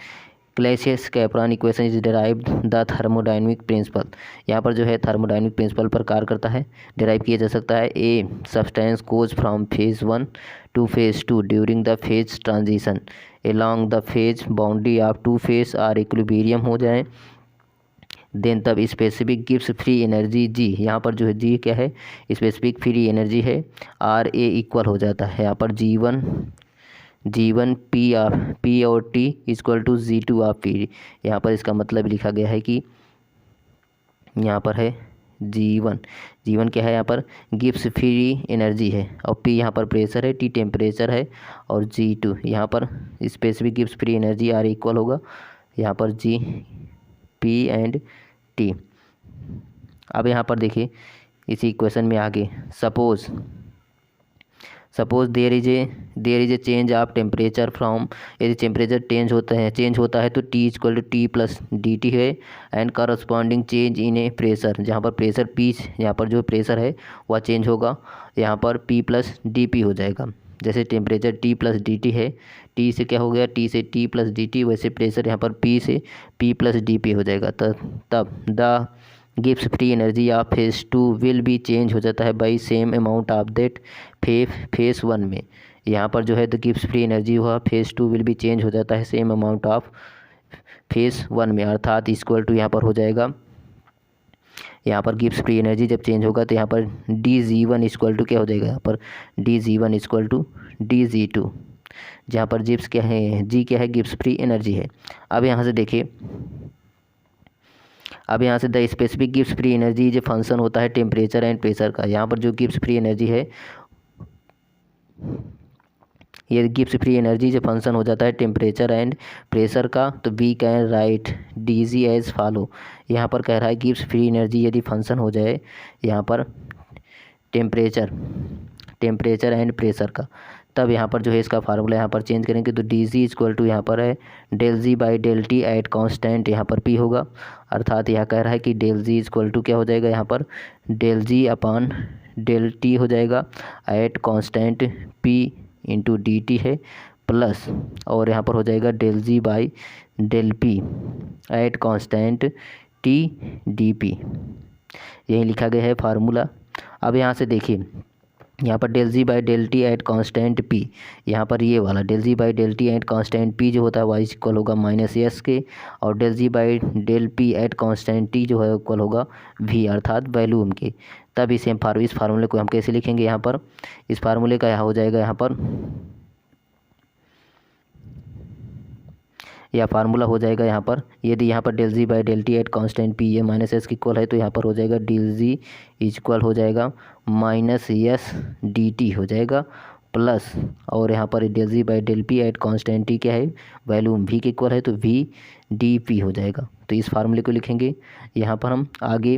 Clausius Clapeyron equation is derived the thermodynamic principle, यहाँ पर जो है थर्मोडायनेमिक प्रिंसिपल पर कार्य करता है। डिराइव किया जा सकता है a substance goes from phase 1 to phase 2 during the phase transition along the phase boundary of 2 phase or equilibrium हो जाए, देन तब स्पेसिफिक गिव्स फ्री एनर्जी जी, यहाँ पर जो है जी क्या है स्पेसिफिक फ्री एनर्जी है आर ए इक्वल हो जाता है यहाँ पर G1 P और T equal to G2 of P। यहाँ पर इसका मतलब लिखा गया है कि यहाँ पर है G1 क्या है यहाँ पर गिव्स फ्री एनर्जी है और P यहाँ पर प्रेशर है, T टेम्परेचर है और G2 यहाँ पर स्पेसिफिक गिव्स फ्री एनर्जी आर इक्वल होगा यहाँ पर G P एंड T। अब यहाँ पर देखिए इसी इक्वेशन में आगे suppose there is a change of temperature from, यदि टेम्परेचर चेंज होता है तो T equal to T plus DT है and corresponding change in a pressure, जहाँ पर प्रेशर P यहाँ पर जो प्रेशर है वह चेंज होगा, यहाँ पर P प्लस DP हो जाएगा। जैसे टेम्परेचर T प्लस DT है, T से क्या हो गया T से T प्लस DT, वैसे प्रेशर यहाँ पर P से P प्लस DP हो जाएगा। तब the gives free energy of phase 2 will be change हो जाता है by same amount of that phase 1 में। यहाँ पर जो है द गिव्स फ्री एनर्जी हुआ फेज 2 विल बी चेंज हो जाता है सेम अमाउंट ऑफ फेज 1 में, अर्थात इक्वल टू यहाँ पर हो जाएगा यहाँ पर गिब्स फ्री एनर्जी जब चेंज होगा तो यहाँ पर dg1 इक्वल टू क्या हो जाएगा, यहाँ पर dg1 इक्वल टू dg2, जहाँ पर गिब्स क्या है, जी क्या है, गिब्स फ्री एनर्जी है। अब यहाँ से देखिए, अब यहाँ से the specific Gibbs free energy जो फंक्शन होता है टेम्परेचर एंड प्रेशर का। यहाँ पर जो गिब्स फ्री एनर्जी है, ये गिब्स फ्री एनर्जी जो फंक्शन हो जाता है टेम्परेचर एंड प्रेशर का, तो we can write D G as follow. यहाँ पर कह रहा है गिब्स फ्री एनर्जी यदि फंक्शन हो जाए यहाँ पर टेम्परेचर एंड प्रेशर का, तब यहाँ पर जो है इसका फार्मूला यहाँ पर चेंज करेंगे तो डी जी इक्वल टू यहाँ पर है del G by del T at constant यहाँ पर पी होगा। अर्थात यह कह रहा है कि डेल जी इक्वल टू क्या हो जाएगा, यहाँ पर del G upon del T हो जाएगा at constant P into D T है, प्लस और यहाँ पर हो जाएगा del G by del P at constant T D P. यही लिखा गया है फार्मूला। अब यहाँ से देखिए, यहाँ पर del G by del T at constant P, यहाँ पर ये वाला del G by del T at constant P जो होता है वाई इक्वल होगा माइनस एस के, और del G by del P at constant T जो है इक्वल होगा वी अर्थात वैल्यूम के। तब इस फार्मूले को हम कैसे लिखेंगे, यहाँ पर इस फार्मूले का यहाँ हो जाएगा, यहाँ पर यह फार्मूला हो जाएगा यहाँ पर, यदि यहाँ पर del G by del T at constant P ये माइनस एस की इक्वल है तो यहाँ पर हो जाएगा डेल जी इक्वल हो जाएगा माइनस एस डी टी हो जाएगा, प्लस और यहाँ पर del G by del P at constant T क्या है, वैल्यूम वी के इक्वल है तो वी डी पी हो जाएगा। तो इस फार्मूले को लिखेंगे यहाँ पर हम आगे,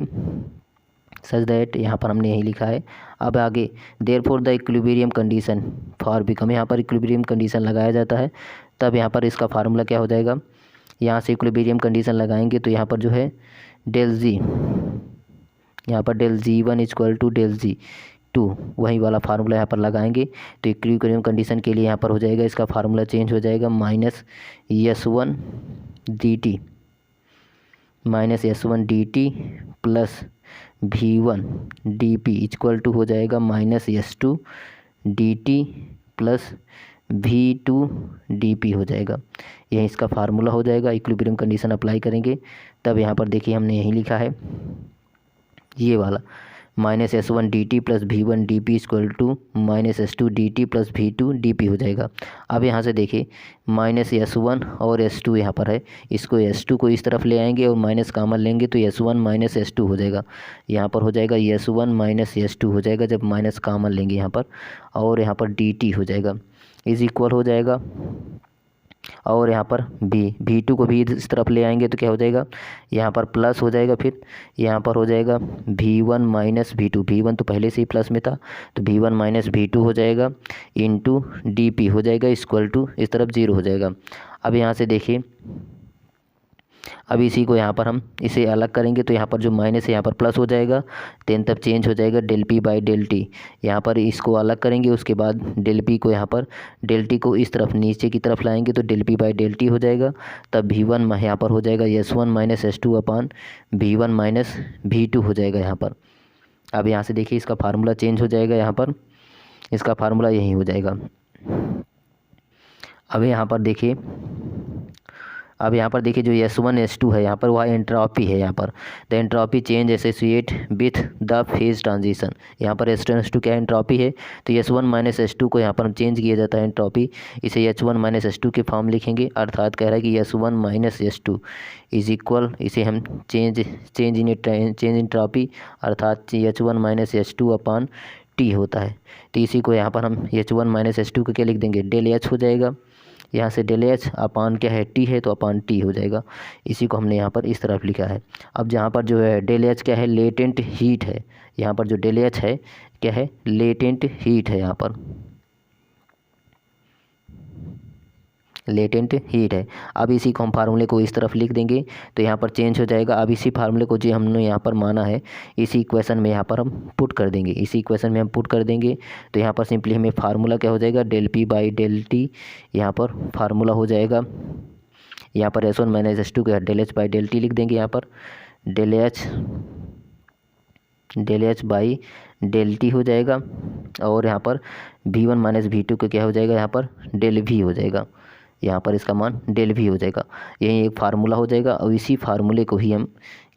सच दैट यहाँ पर हमने यही लिखा है। अब आगे there for the equilibrium condition for become, यहाँ पर इक्विलिब्रियम कंडीशन लगाया जाता है, तब यहाँ पर इसका फार्मूला क्या हो जाएगा, यहाँ से इक्विलिब्रियम कंडीशन लगाएंगे तो यहाँ पर जो है डेल जी, यहाँ पर del G one equal to del G two, वही वाला फार्मूला यहाँ पर लगाएंगे तो इक्विलिब्रियम कंडीशन के लिए यहाँ पर हो जाएगा, इसका फार्मूला चेंज हो जाएगा minus S one D T minus S one D T plus V one D P equal to हो जाएगा minus S two D T plus V two D P हो जाएगा। यही इसका फार्मूला हो जाएगा। इक्विलिब्रियम कंडीशन अप्लाई करेंगे तब यहाँ पर देखिए हमने यही लिखा है ये वाला minus S one D T plus V one D P equal to minus S two D T plus V two D P हो जाएगा। अब यहाँ से देखिए माइनस एस वन और एस टू यहाँ पर है, इसको एस टू को इस तरफ ले आएंगे और माइनस कॉमन लेंगे तो S one minus S two हो जाएगा। यहाँ पर हो जाएगा S one minus S two हो जाएगा जब माइनस कॉमन लेंगे यहाँ पर, और यहाँ पर डी टी हो जाएगा इज इक्वल हो जाएगा, और यहाँ पर वी टू को भी इस तरफ ले आएंगे तो क्या हो जाएगा, यहाँ पर प्लस हो जाएगा, फिर यहाँ पर हो जाएगा V one minus V two, V one तो पहले से ही प्लस में था तो V one minus V two हो जाएगा इंटू डी पी हो जाएगा इक्वल टू इस तरफ जीरो हो जाएगा। अब यहाँ से देखिए, अब इसी को यहाँ पर हम इसे अलग करेंगे तो यहाँ पर जो माइनस है यहाँ पर प्लस हो जाएगा, देन तब चेंज हो जाएगा del P by del T. यहाँ पर इसको अलग करेंगे, उसके बाद डेल पी को यहाँ पर डेल टी को इस तरफ नीचे की तरफ लाएंगे तो del P by del T हो जाएगा। तब वी वन यहाँ पर हो जाएगा S one minus S two upon V one minus V two हो जाएगा यहाँ पर। अब यहाँ से देखिए इसका फार्मूला चेंज हो जाएगा, यहाँ पर इसका फार्मूला यही हो जाएगा। अब यहाँ पर देखिए, अब यहाँ पर देखिए जो एस वन एस टू है यहाँ पर वह एंट्रोपी है, यहाँ पर the entropy change associate with the phase transition. यहाँ पर एस वन एस टू क्या एंट्रोपी है तो S one minus S two को यहाँ पर चेंज किया जाता है एंट्रोपी, इसे H one minus S two के फॉर्म लिखेंगे। अर्थात कह रहा है कि S one minus S two is equal, इसे हम चेंज इन एंट्रोपी अर्थात H one minus S two upon T होता है। तो इसी को यहाँ पर हम H one minus S two को क्या लिख देंगे, डेल एच हो जाएगा, यहाँ से डेल एच अपान क्या है टी है तो अपान टी हो जाएगा। इसी को हमने यहाँ पर इस तरफ लिखा है। अब जहाँ पर जो है डेल एच क्या है, लेटेंट हीट है, यहाँ पर जो डेल एच है क्या है, लेटेंट हीट है, यहाँ पर लेटेंट हीट है। अब इसी को हम फार्मूले को इस तरफ लिख देंगे तो यहाँ पर चेंज हो जाएगा। अब इसी फार्मूले को जो हमने यहाँ पर माना है इसी इक्वेशन में यहाँ पर हम पुट कर देंगे, इसी इक्वेशन में हम पुट कर देंगे तो यहाँ पर सिंपली हमें फार्मूला क्या हो जाएगा, del P by del T यहाँ पर फार्मूला हो जाएगा। यहाँ पर S one minus S two का del H by del T लिख देंगे, यहाँ पर del H by del T हो जाएगा, और यहाँ पर V one minus V two का क्या हो जाएगा, यहाँ पर डेल वी हो जाएगा। यहाँ पर इसका मान डेल वी हो जाएगा। यही एक फार्मूला हो जाएगा और इसी फार्मूले को ही हम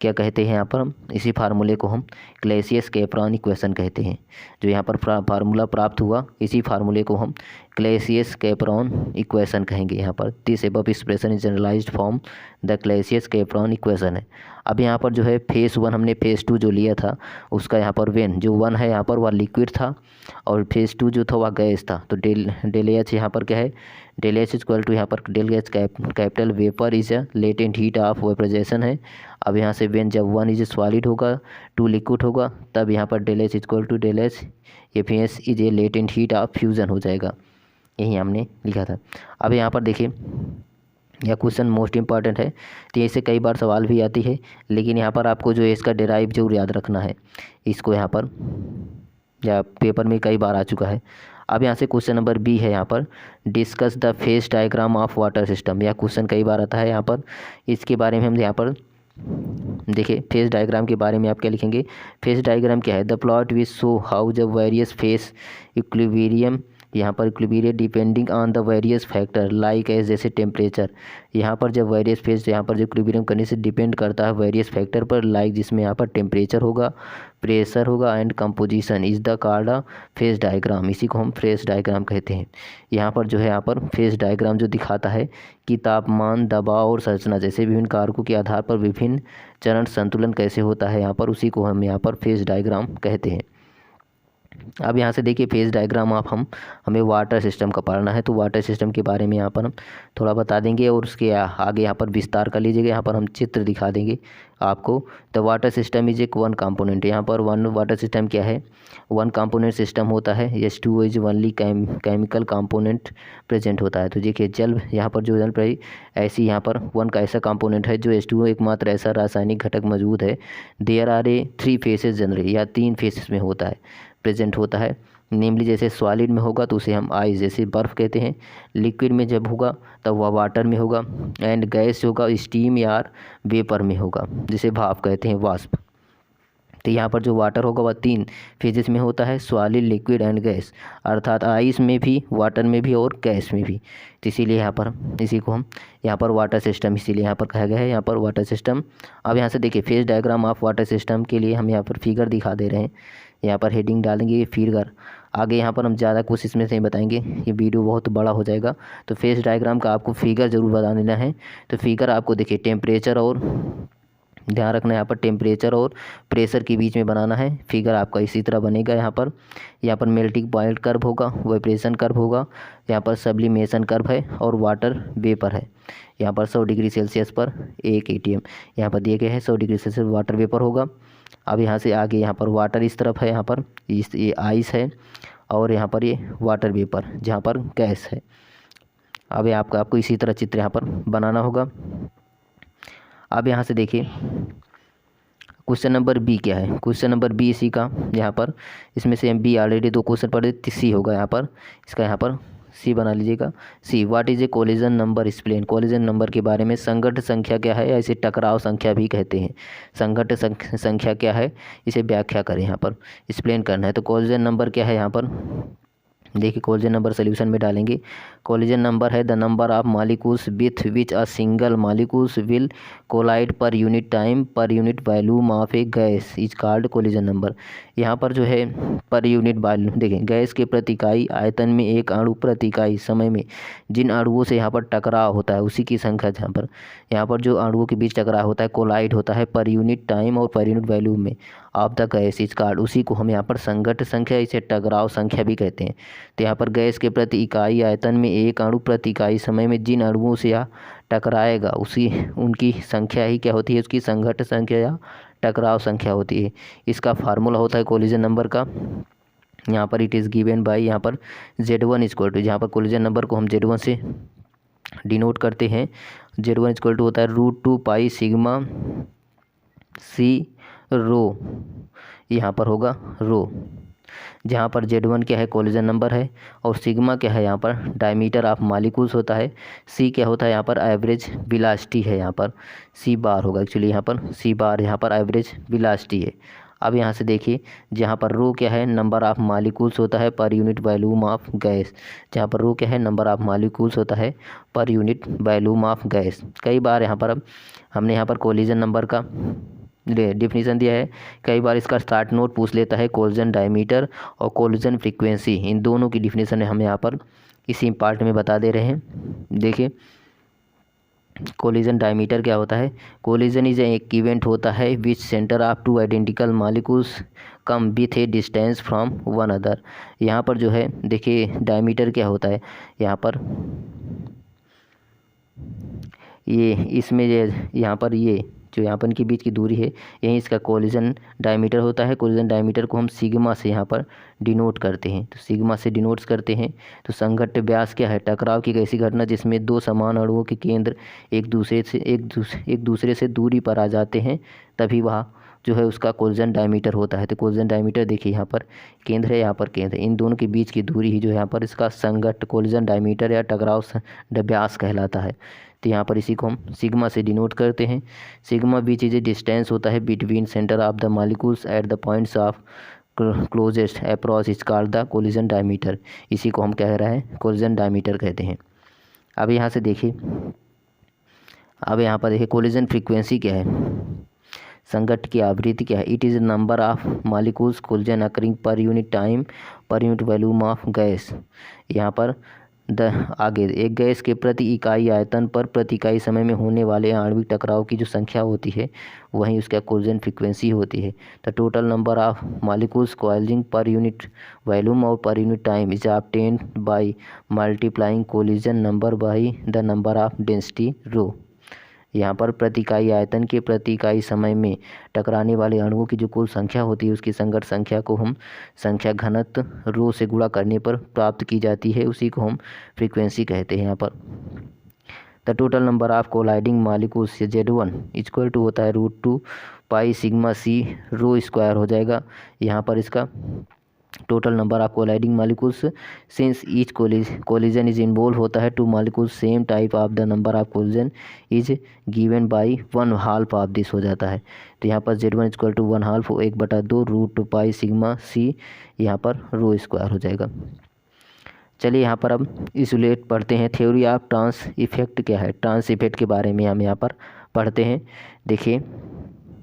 क्या कहते हैं, यहाँ पर हम इसी फार्मूले को हम क्लैसियस-कैपरॉन इक्वेशन कहते हैं। जो यहाँ पर फार्मूला प्राप्त हुआ, इसी फार्मूले को हम क्लैसियस-कैपरॉन इक्वेशन कहेंगे। यहाँ पर this above expression is generalised form the Clausius Clapeyron equation है। अब यहाँ पर जो है फेज़ 1 हमने फेज़ 2 जो लिया था उसका यहाँ पर वेन जो 1 है यहाँ पर वह लिक्विड था और फेज़ 2 जो था वह गैस था। तो डेल एच यहाँ पर क्या है, डेल एच इक्वल टू यहाँ पर del H capital vapour is a latent heat of vaporisation है। अब यहाँ से वेन जब 1 इज सॉलिड होगा 2 लिक्विड होगा तब यहाँ पर del H equal to del H F S is a latent heat of fusion हो जाएगा। यही हमने लिखा था। अब यहाँ पर देखिए यह क्वेश्चन मोस्ट इंपॉर्टेंट है, तो इससे कई बार सवाल भी आती है, लेकिन यहाँ पर आपको जो है इसका डेराइव जरूर याद रखना है। इसको यहाँ पर या पेपर में कई बार आ चुका है। अब यहाँ से क्वेश्चन नंबर बी है, यहाँ पर discuss the phase diagram of water system. यह क्वेश्चन कई बार आता है यहाँ पर। इसके बारे में हम यहाँ पर देखिए फेज डायग्राम के बारे में आप क्या लिखेंगे। फेज डायग्राम क्या है, the plot which show how जब वेरियस फेज इक्विलिब्रियम, यहाँ पर equilibrium depending on the various factor like as जैसे टेम्परेचर। यहाँ पर जब वेरियस फेज यहाँ पर जो इक्विलिब्रियम करने से डिपेंड करता है वेरियस फैक्टर पर, लाइक जिसमें यहाँ पर टेम्परेचर होगा, प्रेशर होगा and composition is the called phase diagram. इसी को हम फेज डायग्राम कहते हैं। यहाँ पर जो है यहाँ पर फेज डायग्राम जो दिखाता है कि तापमान, दबाव और संरचना जैसे विभिन्न कारकों के आधार पर विभिन्न चरण संतुलन कैसे होता है यहाँ पर, उसी को हम यहाँ पर फेज डायग्राम कहते हैं। अब यहाँ से देखिए फेज डायग्राम आप हमें वाटर सिस्टम का पढ़ना है, तो वाटर सिस्टम के बारे में यहाँ पर हम थोड़ा बता देंगे और उसके आगे यहाँ पर विस्तार कर लीजिएगा। यहाँ पर हम चित्र दिखा देंगे आपको। द वाटर सिस्टम इज एक वन कंपोनेंट। यहाँ पर वन वाटर सिस्टम क्या है, वन कंपोनेंट सिस्टम होता है। H2O is only chemical component present होता है। तो देखिए जल यहाँ पर जो जल पर ऐसी यहाँ पर वन का ऐसा कंपोनेंट है जो H2O एकमात्र ऐसा रासायनिक घटक मौजूद है। There are a 3 phases generally, या 3 फेसेस में होता है, प्रेजेंट होता है। नेमली जैसे सॉलिड में होगा तो उसे हम आइस जैसे बर्फ़ कहते हैं, लिक्विड में जब होगा तब वह वाटर में होगा, एंड गैस होगा स्टीम या वेपर में होगा जिसे भाप कहते हैं, वाष्प। तो यहाँ पर जो वाटर होगा वह 3 फेजेस में होता है, सॉलिड, लिक्विड एंड गैस, अर्थात आइस में भी, वाटर में भी और गैस में भी। तो इसीलिए यहाँ पर इसी को हम यहाँ पर वाटर सिस्टम इसीलिए यहाँ पर कहा गया है, यहाँ पर वाटर सिस्टम। अब यहाँ से देखिए phase diagram of water system के लिए हम यहाँ पर फिगर दिखा दे रहे हैं। यहाँ पर हेडिंग डालेंगे ये फिगर। आगे यहाँ पर हम ज़्यादा कुछ इसमें से बताएंगे, ये वीडियो बहुत बड़ा हो जाएगा। तो फेज डायग्राम का आपको फिगर ज़रूर बता देना है। तो फिगर आपको देखिए टेम्परेचर और ध्यान रखना है, यहाँ पर टेम्परेचर और प्रेशर के बीच में बनाना है। फिगर आपका इसी तरह बनेगा। यहाँ पर मेल्टिंग पॉइंट कर्व होगा, वाइब्रेशन कर्व होगा, यहाँ पर सब्लिमेशन कर्व है और वाटर वेपर है। यहाँ पर 100 डिग्री सेल्सियस पर 1 atm यहाँ पर दिए गए हैं। 100 डिग्री सेल्सियस वाटर वेपर होगा। अब यहाँ से आगे यहाँ पर वाटर इस तरफ है, यहाँ पर ये आइस है और यहाँ पर ये वाटर वेपर जहाँ पर गैस है। अब ये आपको इसी तरह चित्र यहाँ पर बनाना होगा। अब यहाँ से देखिए क्वेश्चन नंबर बी क्या है। क्वेश्चन नंबर बी इसी का यहाँ पर इसमें से हम बी ऑलरेडी 2 क्वेश्चन पढ़े, सी होगा यहाँ पर, इसका यहाँ पर सी बना लीजिएगा। See what is a collision number explain. Collision number के बारे में संघट्ट संख्या क्या है, या इसे टकराव संख्या भी कहते हैं। संघट्ट संख्या क्या है, इसे व्याख्या करें, यहाँ पर एक्सप्लेन करना है। तो कोलिजन नंबर क्या है, यहाँ पर देखिए कोलिजन नंबर सोल्यूशन में डालेंगे। कोलिजन नंबर है the number of molecules with which a single molecules will collide per unit time per unit volume of a gas is called collision number. यहाँ पर जो है पर यूनिट वॉल्यूम देखें, gas के प्रति इकाई आयतन में एक अणु प्रति इकाई समय में जिन अणुओं से यहाँ पर टकराव होता है उसी की संख्या। यहाँ पर जो अणुओं के बीच टकराव होता है कोलाइड होता है पर यूनिट टाइम और पर यूनिट वॉल्यूम में of the gas is called, उसी को हम यहाँ पर संघट्ट संख्या, इसे टकराव संख्या भी कहते हैं। तो यहाँ पर गैस के प्रति इकाई आयतन में एक अणु प्रति इकाई समय में जिन अणुओं से यह टकराएगा उनकी संख्या ही क्या होती है, उसकी संघट्ट संख्या या टकराव संख्या होती है। इसका फार्मूला होता है कोलिजन नंबर का, यहाँ पर इट इज़ गिवन बाय यहाँ पर Z1 इक्वल टू, जहाँ पर कोलिजन नंबर को हम Z1 से डिनोट करते हैं। Z1 इक्वल टू होता है √2 पाई सिग्मा C रो, यहाँ पर होगा रो, जहाँ पर Z1 क्या है कोलिजन नंबर है और सिग्मा क्या है यहाँ पर डायमीटर ऑफ मॉलिक्यूल्स होता है। C क्या होता है यहाँ पर एवरेज वेलोसिटी है, यहाँ पर C बार होगा एक्चुअली, यहाँ पर C बार यहाँ पर एवरेज वेलोसिटी है। अब यहाँ से देखिए, जहाँ पर रो क्या है, नंबर ऑफ मालिक्यूल्स होता है पर यूनिट वॉल्यूम ऑफ गैस। जहाँ पर रो क्या है, नंबर ऑफ मालिक्यूल्स होता है पर यूनिट वॉल्यूम ऑफ गैस। कई बार यहाँ पर हमने यहाँ पर कोलिजन नंबर का डिफिनीसन दिया है। कई बार इसका स्टार्ट नोट पूछ लेता है, कोलिजन डायमीटर और कोलिजन फ्रीक्वेंसी, इन दोनों की डिफिनीसन हम यहाँ पर इसी पार्ट में बता दे रहे हैं। देखिए, कोलिजन डायमीटर क्या होता है। कोलिजन इज एक इवेंट होता है विच centre of two identical molecules come with A distance from one other. यहाँ पर जो है देखिए, डायमीटर क्या होता है, यहाँ पर ये इसमें यहाँ पर ये जो यहाँ पर इनके बीच की दूरी है, यही इसका कोलिजन डायमीटर होता है। कोलिजन डायमीटर को हम सिग्मा से यहाँ पर डिनोट करते हैं, तो सिग्मा से डिनोट्स करते हैं। तो संघट्ट व्यास क्या है, टकराव की एक ऐसी घटना जिसमें दो समान अणुओं के केंद्र एक दूसरे से दूरी पर आ जाते हैं, तभी वह जो है उसका कोलिजन डायमीटर होता है। तो कोलिजन डायमीटर देखिए, यहाँ पर केंद्र है, यहाँ पर केंद्र, इन दोनों के बीच की दूरी ही जो है यहाँ पर इसका संघट्ट कोलिजन डायमीटर या टकराव व्यास कहलाता है। तो यहाँ पर इसी को हम सिग्मा से डिनोट करते हैं। Sigma which is a distance होता है between centre of the molecules at the points of closest approach is called the collision diameter. इसी को हम कह रहे हैं कोलिजन डायमीटर कहते हैं। अब यहाँ से देखिए, अब यहाँ पर देखिए कोलिजन फ्रीक्वेंसी क्या है, संघट्ट की आवृत्ति क्या है। It is number of molecules collision occurring पर unit time per unit volume of gas. यहाँ पर आगे एक गैस के प्रति इकाई आयतन पर प्रति इकाई समय में होने वाले आणविक टकराव की जो संख्या होती है, वहीं उसका कोलिजन फ्रीक्वेंसी होती है। The total number of molecules colliding per unit volume और per unit time is obtained by multiplying collision number by the number of density rho. यहाँ पर प्रति इकाई आयतन के प्रति इकाई समय में टकराने वाले अणुओं की जो कुल संख्या होती है, उसकी संघट्ट संख्या को हम संख्या घनत्व रो से गुणा करने पर प्राप्त की जाती है, उसी को हम फ्रीक्वेंसी कहते हैं। यहाँ पर the total number of colliding molecules Z1 equal to होता है √2 pi sigma C rho square हो जाएगा। यहाँ पर इसका total number of colliding molecules since each collision is involve होता है two molecules same type of the number of collision is given by 1/2 of this हो जाता है। तो यहाँ पर Z1 equal to 1/2 1/2 √2 pi sigma C, यहाँ पर रो स्क्वायर हो जाएगा। चलिए यहाँ पर अब इसूलेट पढ़ते हैं। थ्योरी ऑफ ट्रांस इफेक्ट क्या है, ट्रांस इफेक्ट के बारे में हम यहाँ पर पढ़ते हैं। देखिए,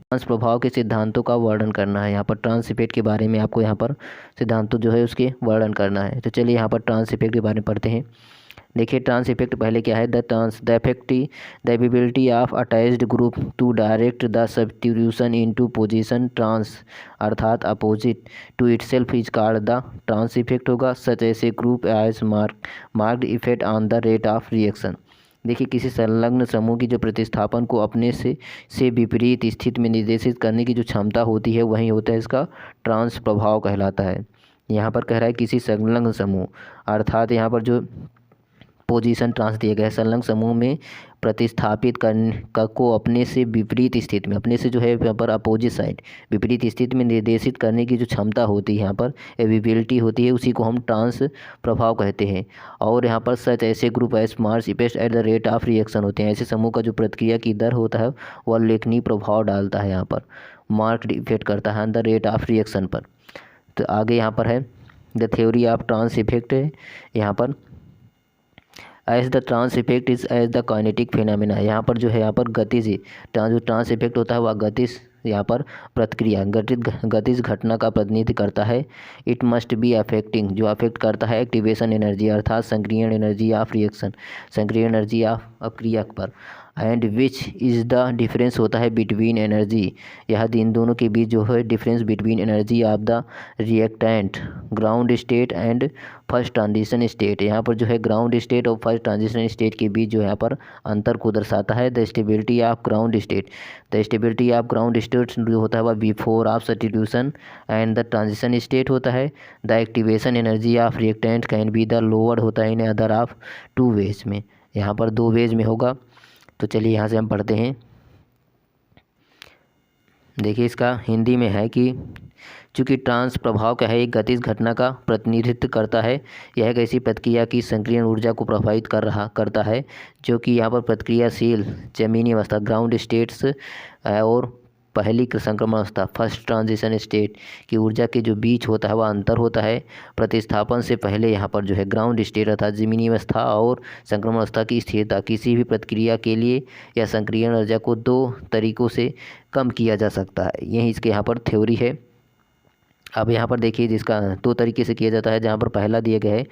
ट्रांस प्रभाव के सिद्धांतों का वर्णन करना है। यहाँ पर ट्रांस इफेक्ट के बारे में आपको यहाँ पर सिद्धांतों जो है उसके वर्णन करना है। तो चलिए यहाँ पर ट्रांस इफेक्ट के बारे में पढ़ते हैं। देखिए, ट्रांस इफेक्ट पहले क्या है, the ability of attached group to direct the substitution into position trans अर्थात opposite to itself is called the trans effect होगा। सच ऐसे group as marked effect on the rate of reaction. देखिए, किसी संलग्न समूह की जो प्रतिस्थापन को अपने से विपरीत स्थिति में निर्देशित करने की जो क्षमता होती है, वही होता है इसका ट्रांस प्रभाव कहलाता है। यहाँ पर कह रहा है किसी संलग्न समूह, अर्थात यहाँ पर जो पोजीशन ट्रांस दिया गया है, संलग्न समूह में प्रतिस्थापित करने को अपने से विपरीत स्थिति में, अपने से जो है यहाँ पर अपोजिट साइड विपरीत स्थिति में निर्देशित करने की जो क्षमता होती है, यहाँ पर एबिलिटी होती है, उसी को हम ट्रांस प्रभाव कहते हैं। और यहाँ पर सच ऐसे group as marked effect at the rate of reaction होते हैं। ऐसे समूह का जो प्रतिक्रिया की दर होता है वह उल्लेखनीय प्रभाव डालता है, यहाँ पर मार्क्ड इफेक्ट करता है द रेट ऑफ रिएक्शन पर। तो आगे यहाँ पर है the theory of trans effect है। यहाँ पर as the trans effect is as the kinetic phenomena. यहाँ पर जो है यहाँ पर गतिज जो ट्रांस इफेक्ट होता है वह गतिज यहाँ पर प्रतिक्रिया गतिज घटना का प्रतिनिधित्व करता है। इट मस्ट बी अफेक्टिंग, जो अफेक्ट करता है एक्टिवेशन एनर्जी अर्थात सक्रियण एनर्जी ऑफ रिएक्शन, सक्रियण एनर्जी ऑफ अपक्रियक पर। And which is the difference होता है बिटवीन एनर्जी, यह इन दोनों के बीच जो है difference between energy of the reactant ground state and first transition state. यहाँ पर जो है ग्राउंड स्टेट और फर्स्ट ट्रांजिशन स्टेट के बीच जो यहाँ पर अंतर को दर्शाता है। The stability of ground state, the stability of ground state जो होता है वह before of substitution and the transition state होता है। The activation energy of reactant can be the lower होता है इन अदर ऑफ 2 वेज में, यहाँ पर 2 वेज में होगा। तो चलिए यहाँ से हम पढ़ते हैं। देखिए, इसका हिंदी में है कि चूँकि ट्रांस प्रभाव क्या है, एक गतिज घटना का प्रतिनिधित्व करता है। यह एक ऐसी प्रतिक्रिया की सक्रियण ऊर्जा को प्रभावित करता है जो कि यहाँ पर प्रतिक्रियाशील जमीनी अवस्था ग्राउंड स्टेट्स और पहली संक्रमण अवस्था फर्स्ट ट्रांजिशन स्टेट की ऊर्जा के जो बीच होता है वह अंतर होता है प्रतिस्थापन से पहले यहाँ पर जो है ग्राउंड स्टेट अर्थात ज़मीनी अवस्था और संक्रमण अवस्था की स्थिरता। किसी भी प्रतिक्रिया के लिए या संक्रियण ऊर्जा को दो तरीक़ों से कम किया जा सकता है, यही इसके यहाँ पर थ्योरी है। अब यहाँ पर देखिए जिसका दो तरीके से किया जाता है, जहाँ पर पहला दिया गया है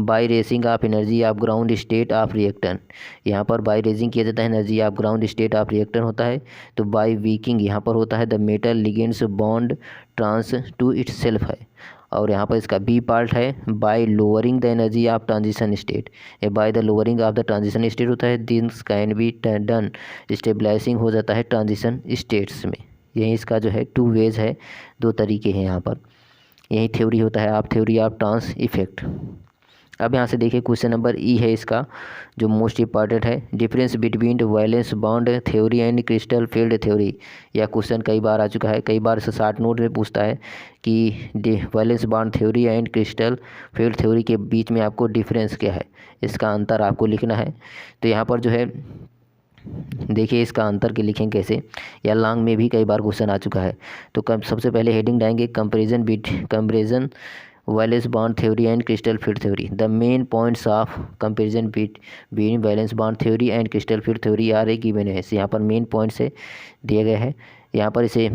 by raising of energy of ground state of reactant. यहाँ पर बाई रेजिंग किया जाता है energy of ground state of reactant होता है। तो बाई वीकिंग यहाँ पर होता है the metal ligands bond trans to itself है। और यहाँ पर इसका बी पार्ट है by lowering the energy of transition state, by the lowering of the transition state होता है this can be done stabilising हो जाता है ट्रांजिशन स्टेट्स में। यही इसका जो है टू वेज है, दो तरीके हैं यहाँ पर। यही थ्योरी होता है आप थ्योरी ऑफ ट्रांस इफेक्ट। अब यहाँ से देखिए क्वेश्चन नंबर ई है इसका जो मोस्ट इम्पॉर्टेंट है, difference between valence bond theory and crystal field theory. यह क्वेश्चन कई बार आ चुका है, कई बार से 60 नोट में पूछता है कि valence bond theory and crystal field theory के बीच में आपको डिफरेंस क्या है, इसका अंतर आपको लिखना है। तो यहाँ पर जो है देखिए इसका अंतर के लिखें कैसे, या लॉन्ग में भी कई बार क्वेश्चन आ चुका है। तो सबसे पहले हेडिंग डालेंगे comparison valence bond theory and crystal field theory. The main points of comparison between valence bond theory and crystal field theory are a given है। यहाँ पर मेन पॉइंट से दिए गए हैं। यहाँ पर इसे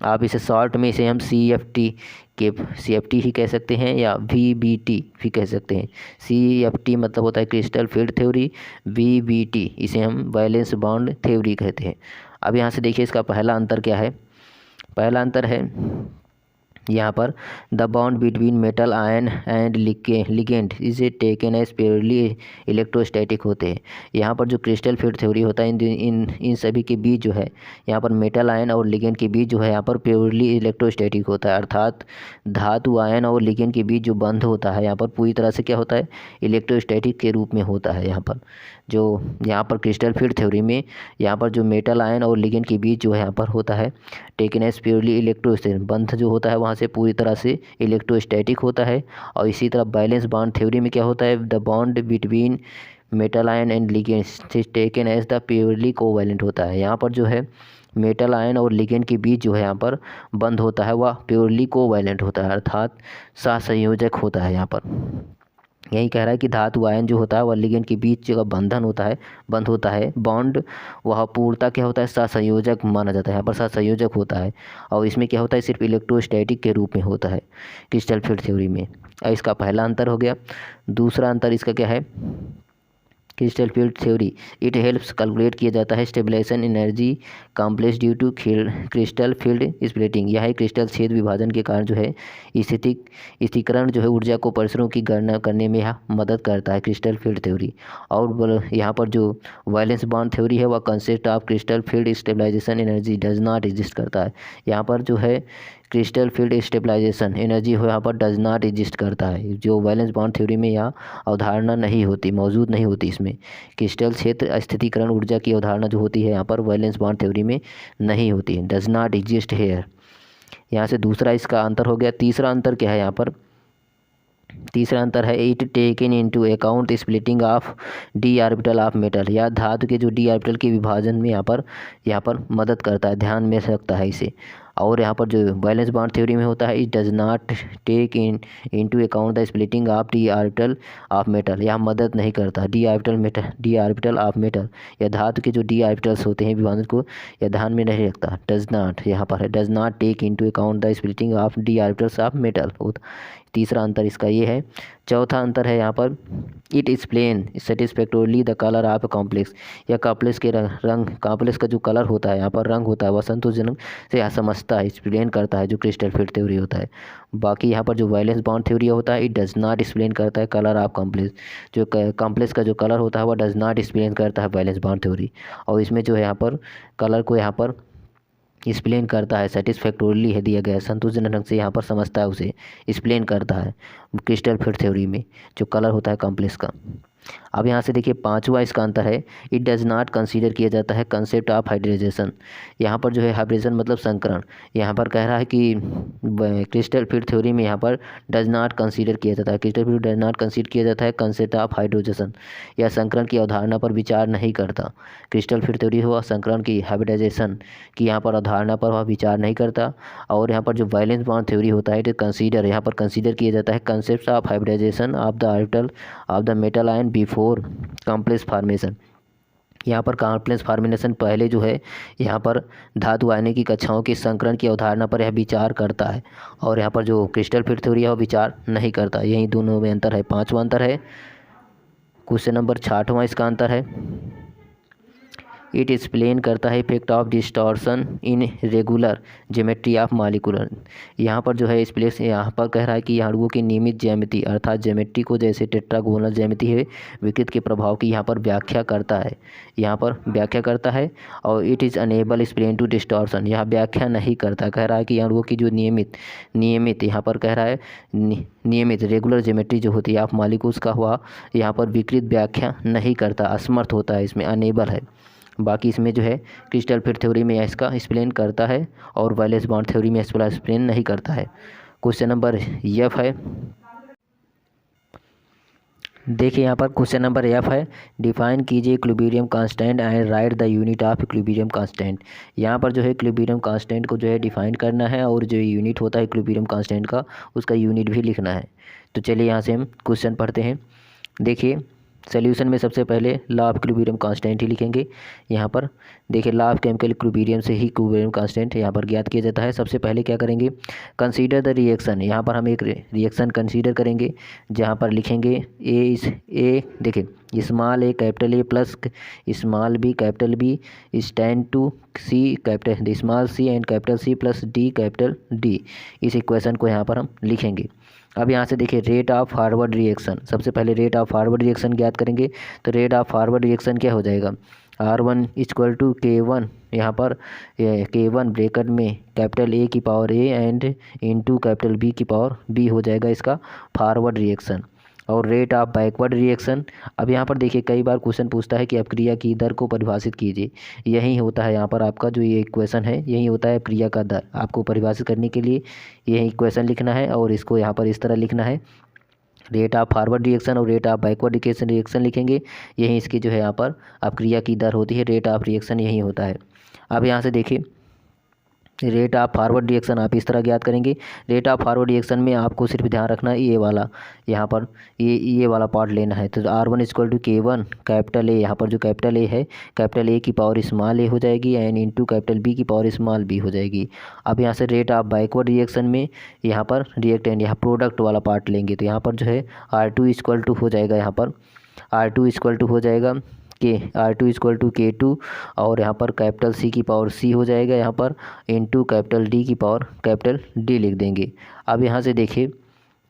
आप इसे शॉर्ट में इसे हम CFT ही कह सकते हैं या VBT भी कह सकते हैं। CFT मतलब होता है क्रिस्टल फील्ड थ्योरी, VBT इसे हम वैलेंस बॉन्ड थ्योरी कहते हैं। अब यहाँ से देखिए इसका पहला अंतर क्या है। पहला अंतर है यहाँ पर the bond between metal ion and ligand is taken as purely electrostatic होते हैं। यहाँ पर जो क्रिस्टल फील्ड थ्योरी होता है इन सभी के बीच जो है यहाँ पर मेटल आयन और लिगेंड के बीच जो है यहाँ पर प्योरली इलेक्ट्रोस्टैटिक होता है, अर्थात धातु आयन और लिगेंड के बीच जो बंध होता है यहाँ पर पूरी तरह से क्या होता है इलेक्ट्रोस्टैटिक के रूप में होता है। यहाँ पर क्रिस्टल फील्ड थ्योरी में यहाँ पर जो मेटल आयन और लिगेंड के बीच जो है यहाँ पर होता है टेकन एज प्योरली इलेक्ट्रोस्टैटिक, बंध जो होता है वहाँ से पूरी तरह से इलेक्ट्रोस्टैटिक होता है। और इसी तरह वैलेंस बॉन्ड थ्योरी में क्या होता है the bond between metal ion and ligand taken as the purely covalent होता है। यहाँ पर जो है मेटल आयन और लिगेंड के बीच जो है यहाँ पर बंध होता है वह प्योरली कोवैलेंट होता है, अर्थात सहसंयोजक होता है। यहाँ पर यही कह रहा है कि धातु आयन जो होता है वह लिगेंड के बीच जो बंधन होता है बंध होता है बॉन्ड, वह पूर्णतः क्या होता है सहसंयोजक माना जाता है। यहाँ पर सहसंयोजक होता है और इसमें क्या होता है सिर्फ इलेक्ट्रोस्टैटिक के रूप में होता है क्रिस्टल फील्ड थ्योरी में। इसका पहला अंतर हो गया। दूसरा अंतर इसका क्या है crystal field theory it helps calculate किया जाता है stabilisation energy complex due to crystal field splitting. यह क्रिस्टल छेद विभाजन के कारण जो है स्थितीकरण जो है ऊर्जा को परिसरों की गणना करने में यह मदद करता है क्रिस्टल फील्ड थ्योरी। और यहाँ पर जो वैलेंस बॉन्ड थ्योरी है वह concept of crystal field stabilisation energy does not exist करता है। यहाँ पर जो है क्रिस्टल फील्ड स्टेबलाइजेशन एनर्जी हो यहाँ पर डज नॉट एग्जिस्ट करता है, जो वैलेंस बॉन्ड थ्योरी में यह अवधारणा नहीं होती, मौजूद नहीं होती। इसमें क्रिस्टल क्षेत्र स्थितीकरण ऊर्जा की अवधारणा जो होती है यहाँ पर वैलेंस बॉन्ड थ्योरी में नहीं होती, डज नॉट एग्जिस्ट हेयर। यहाँ से दूसरा इसका अंतर हो गया। तीसरा अंतर क्या है यहाँ पर, तीसरा अंतर है it taken into account splitting of D orbital of metal. या धातु के जो डी ऑर्बिटल के विभाजन में यहाँ पर मदद करता है, ध्यान में रखता है इसे। और यहाँ पर जो वैलेंस बॉन्ड थ्योरी में होता है it does not take into account the splitting of D orbital of metal. यह मदद नहीं करता डी ऑर्बिटल ऑफ मेटल, या धातु के जो डी ऑर्बिटल्स होते हैं विभाजन को यह ध्यान में नहीं रखता। डज नॉट यहाँ पर है does not take into account the splitting of D orbitals of metal. तीसरा अंतर इसका ये है। चौथा अंतर है यहाँ पर it explain satisfactorily the colour of complex. या कॉम्प्लेक्स के रंग कॉम्प्लेक्स का जो कलर होता है यहाँ पर रंग होता है वह संतोषजनक से यह समझता है, एक्सप्लेन करता है जो क्रिस्टल फील्ड थ्योरी होता है। बाकी यहाँ पर जो वैलेंस बॉन्ड थ्योरी होता है इट डज नॉट एक्सप्लेन करता है कलर ऑफ कॉम्प्लेक्स। जो कॉम्प्लेक्स का जो कलर होता है वह डज नॉट एक्सप्लेन करता है वैलेंस बॉन्ड थ्योरी। और इसमें जो है यहाँ पर कलर को यहाँ पर एक्सप्लेन करता है, सेटिस्फैक्टोरली है दिया गया, संतोषजनक ढंग से यहाँ पर समझता है, उसे एक्सप्लेन करता है क्रिस्टल फील्ड थ्योरी में जो कलर होता है कॉम्प्लेक्स का। अब यहाँ से देखिए पांचवा इसका आंसर है, इट डज़ नॉट कंसीडर किया जाता है कंसेप्ट ऑफ हाइब्रिडाइजेशन। यहाँ पर जो है हाइब्रिडाइजेशन मतलब संकरण, यहाँ पर कह रहा है कि क्रिस्टल फील्ड थ्योरी में यहाँ पर डज नॉट कंसीडर किया जाता है, crystal field does not consider किया जाता है कंसेप्ट ऑफ हाइब्रिडाइजेशन, या संकरण की अवधारणा पर विचार नहीं करता। क्रिस्टल फील्ड थ्योरी हुआ संकरण की, हाइब्रिडाइजेशन की यहाँ पर अवधारणा पर वह विचार नहीं करता। और यहाँ पर जो वैलेंस बॉन्ड थ्योरी होता है, इट कंसीडर, यहाँ पर कंसीडर किया जाता है concept of hybridisation of the orbital of the metal ion before complex formation. यहाँ पर कॉम्प्लेक्स फार्मेशन पहले जो है यहाँ पर धातु आयनिक की कक्षाओं के संकरण की अवधारणा पर यह विचार करता है, और यहाँ पर जो क्रिस्टल फील्ड थ्योरी है वह विचार नहीं करता। यही दोनों में अंतर है, पांचवा अंतर है। क्वेश्चन नंबर 6वां इसका अंतर है, इट एक्सप्लेन करता है effect of distortion in regular geometry of molecular. यहाँ पर जो है इस प्लेस यहाँ पर कह रहा है कि अणुओं की नियमित ज्यामिति अर्थात ज्योमेट्री को जैसे टेट्रागोनल ज्यामिति है विकृत के प्रभाव की यहाँ पर व्याख्या करता है, यहाँ पर व्याख्या करता है। और it is unable explain to distortion, यह व्याख्या नहीं करता, कह रहा है कि अणुओं की जो नियमित यहाँ पर कह रहा है नियमित रेगुलर ज्योमेट्री जो होती है ऑफ मॉलिक्यूल्स का हुआ यहाँ पर विकृत व्याख्या नहीं करता, असमर्थ होता है, इसमें अनेबल है। बाकी इसमें जो है क्रिस्टल फील्ड थ्योरी में इसका एक्सप्लेन करता है और वैलेंस बॉन्ड थ्योरी में इसका एक्सप्लेन नहीं करता है। क्वेश्चन नंबर एफ है, देखिए यहाँ पर क्वेश्चन नंबर एफ है, डिफाइन कीजिए equilibrium constant and right the unit of equilibrium constant. यहाँ पर जो है इक्विलिब्रियम कांस्टेंट को जो है डिफाइन करना है और जो यूनिट होता है इक्विलिब्रियम कांस्टेंट का उसका यूनिट भी लिखना है। तो चलिए यहाँ से हम क्वेश्चन पढ़ते हैं। देखिए सोल्यूशन में सबसे पहले लॉ ऑफ इक्विलिब्रियम कांस्टेंट ही लिखेंगे। यहाँ पर देखिए लॉ ऑफ केमिकल इक्विलिब्रियम से ही इक्विलिब्रियम कांस्टेंट यहाँ पर ज्ञात किया जाता है। सबसे पहले क्या करेंगे, कंसीडर द रिएक्शन, यहाँ पर हम एक रिएक्शन कंसीडर करेंगे जहाँ पर लिखेंगे ए देखिए small A capital A plus small B capital B stand to C capital small C and capital C plus D capital D. इस इक्वेशन को यहाँ पर हम लिखेंगे। अब यहाँ से देखिए रेट ऑफ फॉरवर्ड रिएक्शन, सबसे पहले रेट ऑफ फॉरवर्ड रिएक्शन ज्ञात करेंगे। तो रेट ऑफ फॉरवर्ड रिएक्शन क्या हो जाएगा, R1 इक्वल टू K1, यहाँ पर K1 ब्रैकेट में कैपिटल A की power A and into capital B की पावर B हो जाएगा इसका फॉरवर्ड रिएक्शन। और रेट ऑफ बैकवर्ड रिएक्शन, अब यहाँ पर देखिए कई बार क्वेश्चन पूछता है कि अपक्रिया की दर को परिभाषित कीजिए। यही होता है यहाँ पर आपका जो ये इक्वेशन है, यही होता है अपक्रिया का दर। आपको परिभाषित करने के लिए यही इक्वेशन लिखना है और इसको यहाँ पर इस तरह लिखना है, रेट ऑफ फॉरवर्ड रिएक्शन और रेट ऑफ बैकवर्ड रिएक्शन लिखेंगे। यही इसकी जो है यहाँ पर अपक्रिया की दर होती है, रेट ऑफ रिएक्शन यही होता है। अब यहाँ से देखिए रेट ऑफ फॉरवर्ड रिएक्शन आप इस तरह ज्ञात करेंगे। रेट ऑफ फॉरवर्ड रिएक्शन में आपको सिर्फ ध्यान रखना है ये वाला, यहाँ पर ये वाला पार्ट लेना है। तो R1 equal to K1 capital A, यहाँ पर जो कैपिटल ए है कैपिटल ए की पावर स्मॉल ए हो जाएगी एंड इनटू कैपिटल बी की पावर स्मॉल बी हो जाएगी। अब यहाँ से रेट ऑफ बैकवर्ड रिएक्शन में यहाँ पर रिएक्टेंट यहाँ प्रोडक्ट वाला पार्ट लेंगे। तो यहाँ पर जो है R2 इक्वल टू हो जाएगा, यहाँ पर R2 इक्वल टू हो जाएगा R2 इक्वल टू K2 और यहाँ पर कैपिटल C की पावर C हो जाएगा, यहाँ पर इनटू कैपिटल D की पावर कैपिटल D लिख देंगे। अब यहाँ से देखिए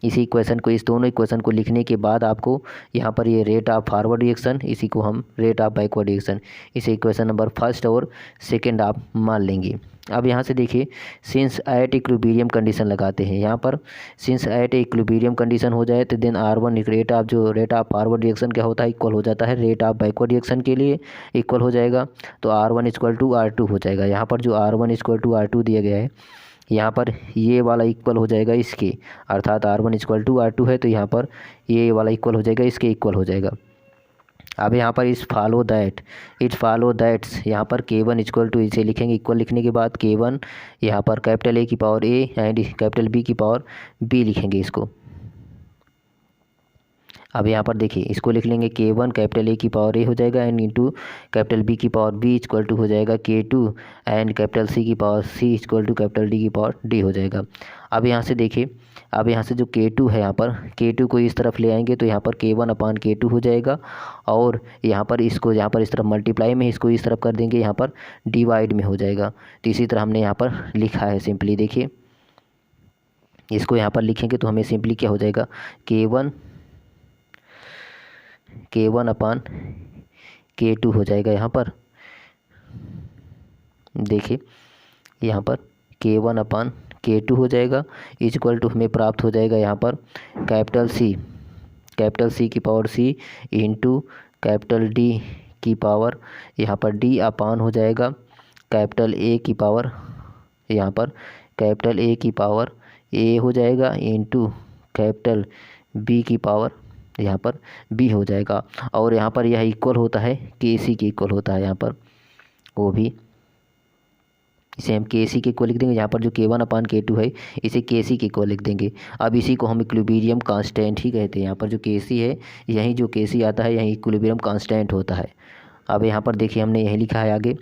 इसी इक्वेशन को, इस दोनों इक्वेशन को लिखने के बाद आपको यहाँ पर ये रेट ऑफ फॉरवर्ड रिएक्शन, इसी को हम रेट ऑफ बैकवर्ड रिएक्शन, इसे इक्वेशन नंबर फर्स्ट और सेकंड आप मान लेंगे। अब यहाँ से देखिए सिंस एट इक्विलिब्रियम कंडीशन लगाते हैं। यहाँ पर सिंस एट इक्विलिब्रियम कंडीशन हो जाए तो then R1 rate of forward reaction क्या होता है, इक्वल हो जाता है रेट ऑफ बैकवर्ड रिएक्शन के लिए इक्वल हो जाएगा। तो R1 इक्वल टू R2 हो जाएगा। यहाँ पर जो R1 इक्वल टू R2 दिया गया है, यहाँ पर ये वाला इक्वल हो जाएगा इसके, अर्थात R1 इक्वल टू R2 है तो यहाँ पर ये वाला इक्वल हो जाएगा इसके इक्वल हो जाएगा। अब यहाँ पर इट फॉलो दैट्स यहाँ पर K1 इक्वल टू, इसे लिखेंगे इक्वल लिखने के बाद K1 यहाँ पर कैपिटल A की power A and capital B की पावर B लिखेंगे इसको। अब यहाँ पर देखिए इसको लिख लेंगे K1 कैपिटल A की पावर A हो जाएगा एंड इंटू कैपिटल B की पावर B इक्वल टू हो जाएगा K2 एंड कैपिटल C की power C equal to capital D की पावर D हो जाएगा। अब यहाँ से देखिए, अब यहाँ से जो K2 है, यहाँ पर K2 को इस तरफ ले आएंगे तो यहाँ पर K1 अपान K2 हो जाएगा और यहाँ पर इसको यहाँ पर इस तरफ मल्टीप्लाई में इसको इस तरफ कर देंगे, यहाँ पर डिवाइड में हो जाएगा। तो इसी तरह हमने यहाँ पर लिखा है सिंपली। देखिए इसको यहाँ पर लिखेंगे तो हमें सिंपली क्या हो जाएगा, K1 अपान K2 हो जाएगा। यहाँ पर देखिए यहाँ पर K1 अपान K2 हो जाएगा इक्वल टू हमें प्राप्त हो जाएगा यहाँ पर कैपिटल C कैपिटल सी की power C into capital D की पावर, यहाँ पर डी अपान हो जाएगा कैपिटल ए की पावर, यहाँ पर कैपिटल ए की पावर ए हो जाएगा इंटू कैपिटल बी की पावर, यहाँ पर बी हो जाएगा। और यहाँ पर यह इक्वल होता है के सी के इक्वल होता है, यहाँ पर वो भी इसे हम के सी के इक्वल लिख देंगे। यहाँ पर जो K1 अपान K2 है इसे के सी के इक्वल लिख देंगे। अब इसी को हम इक्विलिब्रियम कांस्टेंट ही कहते हैं। यहाँ पर जो के सी है, यहीं जो के सी आता है यहीं इक्विलिब्रियम कांस्टेंट होता है। अब यहाँ पर देखिए हमने यही लिखा है आगे,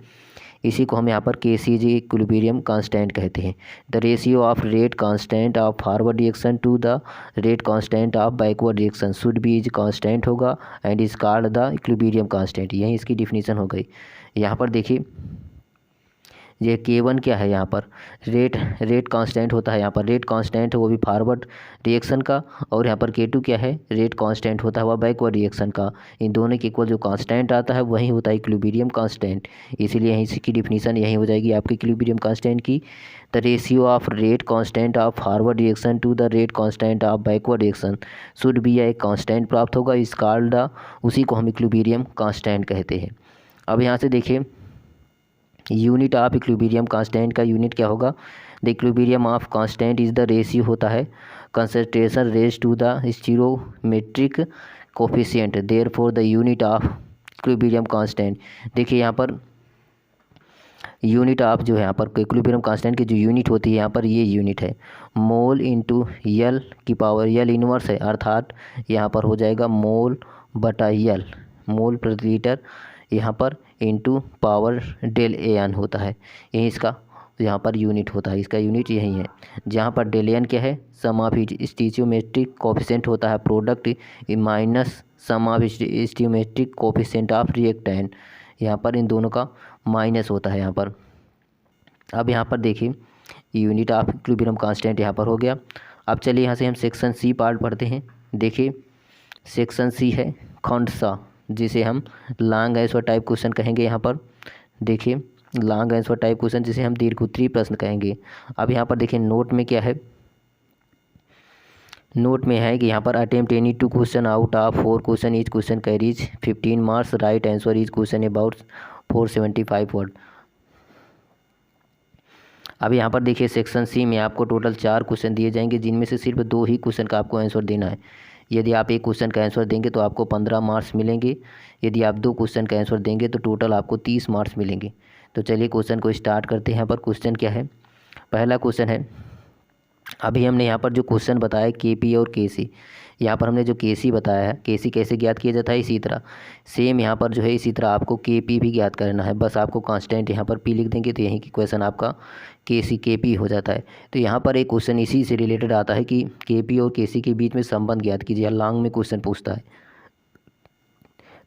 इसी को हम यहाँ पर के सी जी इक्विलिब्रियम कांस्टेंट कहते हैं। The ratio of rate constant of forward reaction to the rate constant of backward reaction should be is constant होगा and is called the equilibrium constant. यही इसकी डिफिनीशन हो गई। यहाँ पर देखिए ये K1 क्या है, यहाँ पर रेट कांस्टेंट होता है। यहाँ पर रेट कांस्टेंट है वो भी फॉरवर्ड रिएक्शन का, और यहाँ पर K2 क्या है, रेट कांस्टेंट होता है वह बैकवर्ड रिएक्शन का। इन दोनों के इक्वल जो कांस्टेंट आता है वही होता है इक्विलिब्रियम कांस्टेंट। इसीलिए यहीं इसकी डिफिनीशन यही हो जाएगी आपकी इक्विलिब्रियम कांस्टेंट की। The ratio of rate constant of forward reaction to the rate constant of backward reaction should be एक कांस्टेंट प्राप्त होगा, इस कॉल्ड द, उसी को हम इक्विलिब्रियम कांस्टेंट कहते हैं। अब यहाँ से देखिए यूनिट ऑफ इक्विलिब्रियम कांस्टेंट का यूनिट क्या होगा। The equilibrium of constant is the ratio होता है concentration raise to the stoichiometric coefficient, therefore the unit of equilibrium constant. देखिए यहाँ पर यूनिट ऑफ जो है यहाँ पर इक्विलिब्रियम कांस्टेंट की जो यूनिट होती है यहाँ पर ये यूनिट है मोल इंटू यल की पावर, यल इनवर्स है, अर्थात यहाँ पर हो जाएगा मोल बटा यल, मोल प्रति लीटर यहाँ पर into power del A N होता है। यही इसका यहाँ पर यूनिट होता है, इसका यूनिट यही है। जहाँ पर डेल एन क्या है, सम ऑफ स्टीरियोमेट्रिक कोफिशिएंट होता है product minus sum of stoichiometric coefficient of reactant, यहाँ पर इन दोनों का माइनस होता है यहाँ पर। अब यहाँ पर देखिए यूनिट ऑफ इक्विलिब्रियम कांस्टेंट यहाँ पर हो गया। अब चलिए यहाँ से हम सेक्शन सी पार्ट पढ़ते हैं। देखिए सेक्शन सी है खंड सा, जिसे हम लॉन्ग आंसर टाइप क्वेश्चन कहेंगे। यहाँ पर देखिए लॉन्ग आंसर टाइप क्वेश्चन जिसे हम दीर्घोत्तरीय प्रश्न कहेंगे। अब यहाँ पर देखिए नोट में क्या है, नोट में है कि यहाँ पर attempt any 2 question out of 4 question, each question carries 15 marks, right answer each question about 475 word. अब यहाँ पर देखिए सेक्शन सी में आपको टोटल 4 क्वेश्चन दिए जाएंगे, जिनमें से सिर्फ 2 ही क्वेश्चन का आपको आंसर देना है। यदि आप एक क्वेश्चन का आंसर देंगे तो आपको 15 मार्क्स मिलेंगे, यदि आप 2 क्वेश्चन का आंसर देंगे तो टोटल आपको 30 मार्क्स मिलेंगे। तो चलिए क्वेश्चन को स्टार्ट करते हैं। यहाँ पर क्वेश्चन क्या है, पहला क्वेश्चन है, अभी हमने यहाँ पर जो क्वेश्चन बताया KP और KC, यहाँ पर हमने जो KC बताया है, KC कैसे ज्ञात किया जाता है, इसी तरह सेम यहाँ पर जो है इसी तरह आपको KP भी ज्ञात करना है। बस आपको कांस्टेंट यहाँ पर P लिख देंगे तो यहीं की क्वेश्चन आपका KP हो जाता है। तो यहाँ पर एक क्वेश्चन इसी से रिलेटेड आता है कि KP और KC के बीच में संबंध ज्ञात कीजिए, लॉन्ग में क्वेश्चन पूछता है।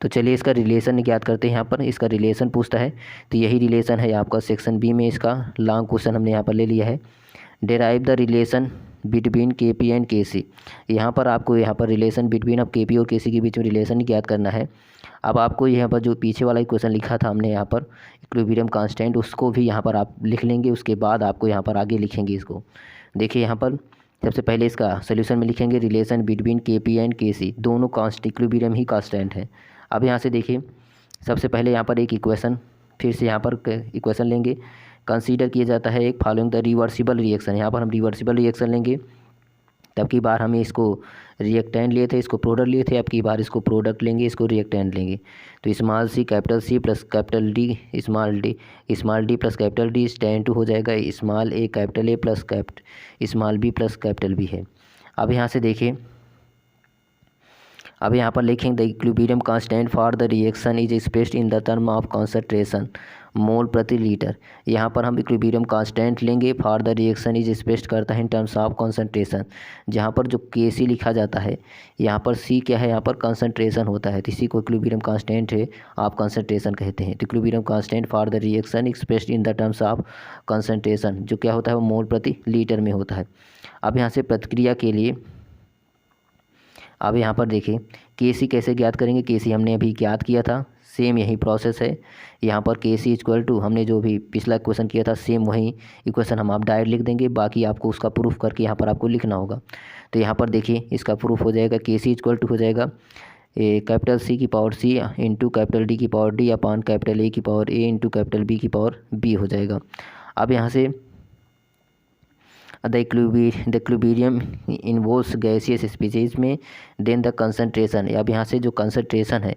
तो चलिए इसका रिलेशन ज्ञात करते हैं। यहाँ पर इसका रिलेशन पूछता है, तो यही रिलेशन है आपका सेक्शन बी में, इसका लॉन्ग क्वेश्चन हमने यहाँ पर ले लिया है। Derive the relation between KP and KC। यहाँ पर आपको यहाँ पर रिलेशन बिटवीन अब KP और KC के बीच में रिलेशन ज्ञात करना है। अब आपको यहाँ पर जो पीछे वाला क्वेश्चन लिखा था हमने यहाँ पर इक्विलिब्रियम कांस्टेंट, उसको भी यहाँ पर आप लिख लेंगे, उसके बाद आपको यहाँ पर आगे लिखेंगे इसको। देखिए यहाँ पर सबसे पहले इसका सोल्यूशन में लिखेंगे relation between KP and KC, दोनों इक्विलिब्रियम ही कांस्टेंट है। अब यहाँ से देखिए सबसे पहले यहाँ पर एक इक्वेशन, फिर से यहाँ पर इक्वेशन लेंगे, कंसीडर किया जाता है एक फॉलोइंग द रिवर्सिबल रिएक्शन। यहाँ पर हम रिवर्सिबल रिएक्शन लेंगे, तब की बार हम इसको रिएक्टेंट लिए थे, इसको प्रोडक्ट लिए थे, अब की बार इसको प्रोडक्ट लेंगे, इसको रिएक्टेंट लेंगे। तो small c capital C plus capital D small d plus capital D stand to हो जाएगा small a capital A plus small b plus capital B है। अब यहाँ से देखिए, अब यहाँ पर लिखेंगे the equilibrium constant for the reaction is expressed in the term of concentration mole प्रति लीटर। यहाँ पर हम इक्विलिब्रियम कांस्टेंट लेंगे, for the reaction is expressed करता है इन टर्म्स ऑफ कंसंट्रेशन। जहाँ पर जो KC लिखा जाता है, यहाँ पर C क्या है, यहाँ पर कंसंट्रेशन होता है, तो इसी को इक्विलिब्रियम कांस्टेंट है आप कंसंट्रेशन कहते हैं। तो equilibrium constant for the reaction expressed in the terms of concentration, जो क्या होता है वो मोल प्रति लीटर में होता है। अब यहाँ से प्रतिक्रिया के लिए, अब यहाँ पर देखिए KC कैसे ज्ञात करेंगे, KC हमने अभी ज्ञात किया था, सेम यही प्रोसेस है। यहाँ पर के सी इक्वल टू हमने जो भी पिछला क्वेश्चन किया था सेम वही इक्वेशन हम आप डायरेक्ट लिख देंगे, बाकी आपको उसका प्रूफ करके यहाँ पर आपको लिखना होगा। तो यहाँ पर देखिए इसका प्रूफ हो जाएगा के सी इक्वल टू हो जाएगा कैपिटल सी की power C into capital D की power D upon capital A की पावर ए इंटू कैपिटल बी की पावर बी हो जाएगा। अब यहाँ से the equilibrium involves gaseous species में देन द कंसंट्रेशन। अब यहाँ से जो कंसंट्रेशन है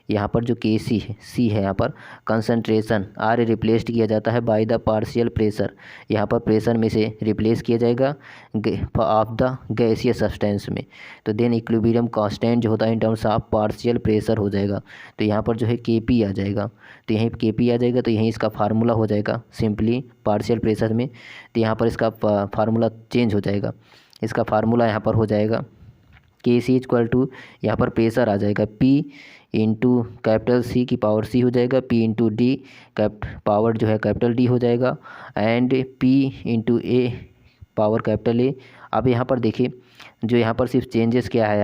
यहाँ पर जो के सी है सी है यहाँ पर कंसंट्रेशन आर रिप्लेस्ड किया जाता है बाय द पार्शियल प्रेशर। यहाँ पर प्रेशर में से रिप्लेस किया जाएगा ऑफ द गैसियस सब्सटेंस में। तो देन इक्विलिब्रियम कांस्टेंट जो होता है in terms of partial pressure हो जाएगा। तो यहाँ पर जो है के पी आ जाएगा, तो यहीं के पी आ जाएगा, तो यहीं इसका फार्मूला हो जाएगा सिंपली पार्शियल प्रेशर में। तो यहाँ पर इसका फार्मूला चेंज हो जाएगा, इसका फार्मूला यहाँ पर हो जाएगा के सी इक्वल टू यहाँ पर प्रेशर आ जाएगा पी इंटू कैपिटल सी की पावर सी हो जाएगा, पी इंटू डी पावर जो है कैपिटल डी हो जाएगा, and P into A power capital A. अब यहाँ पर देखिए जो यहाँ पर सिर्फ चेंजेस क्या है,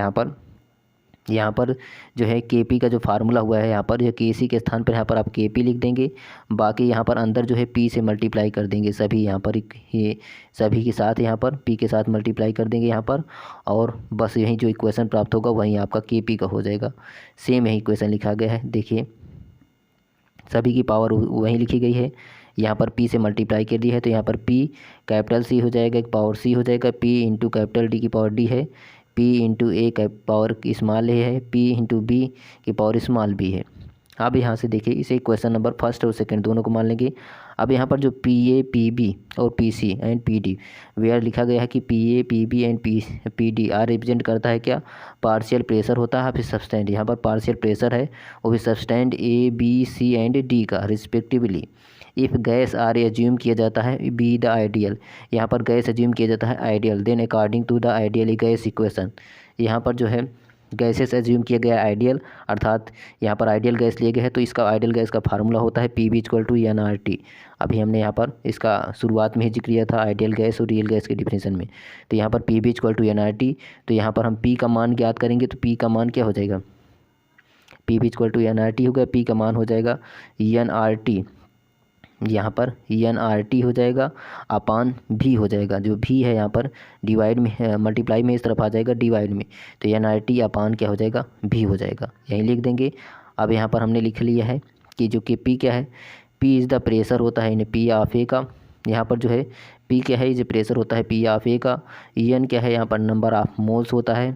यहाँ पर जो है के पी का जो फार्मूला हुआ है यहाँ पर जो के सी के स्थान पर यहाँ पर आप के पी लिख देंगे, बाकी यहाँ पर अंदर जो है पी से मल्टीप्लाई कर देंगे सभी यहाँ पर ये सभी के साथ यहाँ पर पी के साथ मल्टीप्लाई कर देंगे यहाँ पर, और बस यही जो इक्वेशन प्राप्त होगा वहीं आपका के पी का हो जाएगा। सेम यही इक्वेशन लिखा गया है, देखिए सभी की पावर वहीं लिखी गई है, यहाँ पर पी से मल्टीप्लाई कर दी है, तो यहाँ पर पी कैपिटल सी हो जाएगा पावर सी हो जाएगा, पी इंटू कैपिटल डी की पावर डी है, पी इंटू ए का पावर स्मॉल ए है, पी इंटू बी की पावर स्मॉल बी है। अब यहाँ से देखिए इसे क्वेश्चन नंबर फर्स्ट और सेकंड दोनों को मान लेंगे। अब यहाँ पर जो पी ए पी बी और P C and P D where लिखा गया है कि P A P B and P D are represent करता है क्या, पार्शियल प्रेशर होता है, फिर सब्सटेंट यहाँ पर पार्शियल प्रेशर है वो भी substance A B C and D का respectively. If gas are assume किया जाता है बी द आइडियल, यहाँ पर गैस एज्यूम किया जाता है ideal, then according to the ideal gas equation. यहाँ पर जो है गैसेस एज्यूम किया गया आइडियल, अर्थात यहाँ पर आइडियल गैस लिए गए हैं, तो इसका आइडियल गैस का फार्मूला होता है P B equal to N R T. अभी हमने यहाँ पर इसका शुरुआत में ही जिक्र किया था आइडियल गैस और रियल गैस के डिफिनेशन में। तो यहाँ पर P B equal to N R T, तो यहाँ पर हम पी का मान ज्ञात करेंगे, तो पी का मान क्या हो जाएगा, P B equal to N R T हो गया, पी का मान हो जाएगा एन आर टी, यहाँ पर एन आर टी हो जाएगा अपान भी हो जाएगा, जो भी है यहाँ पर डिवाइड में मल्टीप्लाई में इस तरफ आ जाएगा डिवाइड में, तो एन आर टी अपान क्या हो जाएगा भी हो जाएगा, यहीं लिख देंगे। अब यहाँ पर हमने लिख लिया है कि जो कि पी क्या है, पी इज़ द प्रेशर होता है इन पी ऑफ ए का, यहाँ पर जो है पी क्या है जो प्रेशर होता है पी ऑफ ए का, एन क्या है यहाँ पर नंबर ऑफ मोल्स होता है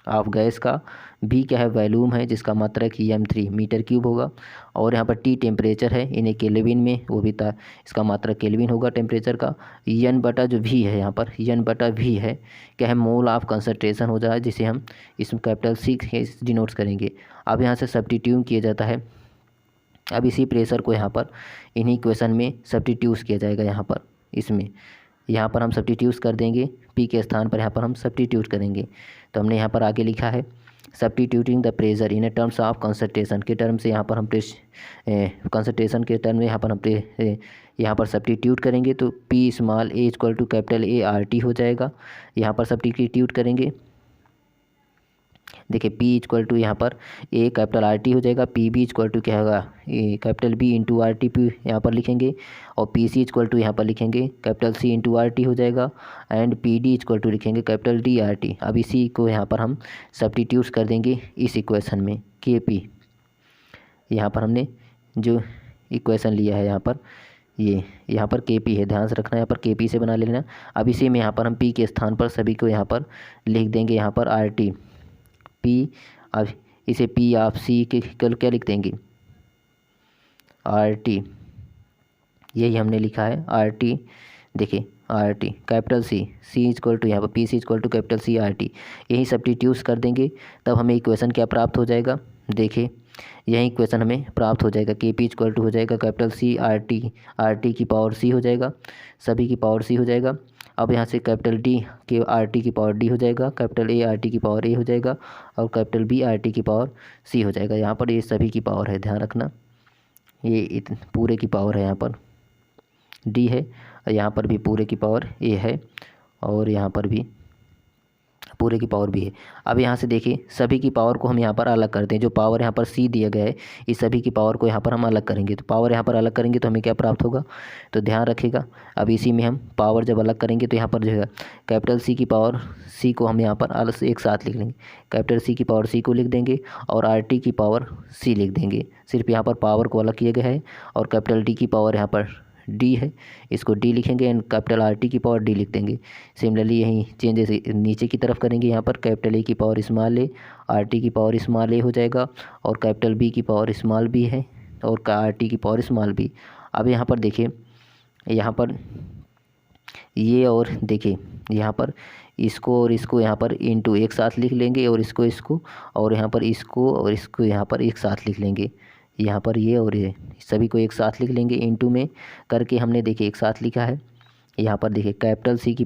ऑफ गैस का, बी क्या है वॉल्यूम है जिसका मात्रक m3 मीटर क्यूब होगा, और यहाँ पर टी टेम्परेचर है इन्हें केल्विन में, वो भी था इसका मात्रक केल्विन होगा टेम्परेचर का, एन बटा जो भी है यहाँ पर एन बटा भी है क्या है मोल ऑफ कंसंट्रेशन हो जाए, जिसे हम इसमें कैपिटल सी डिनोट्स करेंगे। अब यहाँ से सब्स्टिट्यूट किया जाता है, अब इसी प्रेशर को यहाँ पर इन्हीं इक्वेशन में सब्स्टिट्यूट किया जाएगा, यहाँ पर हम सब्स्टिट्यूट कर देंगे, पी के स्थान पर यहाँ पर हम सब्स्टिट्यूट करेंगे। तो हमने यहाँ पर आगे लिखा है substituting the pressure in terms of concentration के टर्म से यहाँ पर हम कंसंट्रेशन के टर्म में यहाँ पर हम यहाँ पर सब्स्टिट्यूट करेंगे, तो P small A equal to capital A R T हो जाएगा। यहाँ पर सब्स्टिट्यूट करेंगे, देखिए P इक्वल टू यहाँ पर ए कैपिटल आर टी हो जाएगा, पी बी इक्वल टू क्या होगा capital B into R T P यहाँ पर लिखेंगे, और पी सी इक्वल टू यहाँ पर लिखेंगे capital C into R T हो जाएगा, and P D equal to लिखेंगे कैपिटल डी आर टी। अब इसी को यहाँ पर हम सब्स्टिट्यूट कर देंगे इस इक्वेशन में के पी, यहाँ पर हमने जो इक्वेशन लिया है यहाँ पर यहाँ पर के पी है, ध्यान से रखना यहाँ पर के पी से बना लेना। अब इसी में यहाँ पर हम पी के स्थान पर सभी को यहाँ पर लिख देंगे, यहाँ पर आर टी पी, अब इसे पी ऑफ सी के कल क्या लिख देंगे आर टी, यही हमने लिखा है आर टी। देखिए R T capital C equal to यहाँ पर P C equal to capital C R T, यही सब्स्टिट्यूट कर देंगे, तब हमें इक्वेशन क्या प्राप्त हो जाएगा, देखिए यही इक्वेशन हमें प्राप्त हो जाएगा के पी इक्वल टू हो जाएगा कैपिटल सी आर टी की पावर सी हो जाएगा, सभी की पावर सी हो जाएगा। अब यहाँ से कैपिटल डी के आर टी की पावर डी हो जाएगा, कैपिटल ए आर टी की पावर ए हो जाएगा, और कैपिटल बी आर टी की पावर सी हो जाएगा। यहाँ पर ये सभी की पावर है, ध्यान रखना ये पूरे की पावर है, यहाँ पर डी है, यहाँ पर भी पूरे की पावर ए है, और यहाँ पर भी पूरे की पावर भी है। अब यहाँ से देखिए सभी की पावर को हम यहाँ पर अलग करते हैं। जो पावर यहाँ पर सी दिया गया है इस सभी की पावर को यहाँ पर हम अलग करेंगे। तो पावर यहाँ पर अलग करेंगे तो हमें क्या प्राप्त होगा, तो ध्यान रखिएगा। अब इसी में हम पावर जब अलग करेंगे तो यहाँ पर जो है कैपिटल सी की पावर सी को हम यहाँ पर अलग से एक साथ लिख लेंगे। कैपिटल सी की पावर सी को लिख देंगे और आर टी की पावर सी लिख देंगे। सिर्फ यहाँ पर पावर को अलग किया गया है। और कैपिटल डी की पावर यहाँ पर डी है, इसको डी लिखेंगे एंड कैपिटल आर टी की पावर डी लिख देंगे। सिमिलरली यहीं चेंजेस नीचे की तरफ करेंगे। यहाँ पर कैपिटल ए की पावर स्मॉल ए, आर टी की पावर स्मॉल ए हो जाएगा और कैपिटल बी की पावर स्मॉल बी है और आर टी की पावर स्मॉल बी। अब यहाँ पर देखिए यहाँ पर ये और देखिए यहाँ पर इसको और इसको यहाँ पर इनटू एक साथ लिख लेंगे और इसको और यहाँ पर इसको और इसको यहाँ पर एक साथ लिख लेंगे। यहाँ पर ये और ये सभी को एक साथ लिख लेंगे। इनटू में करके हमने देखिए एक साथ लिखा है। यहाँ पर देखिए कैपिटल सी की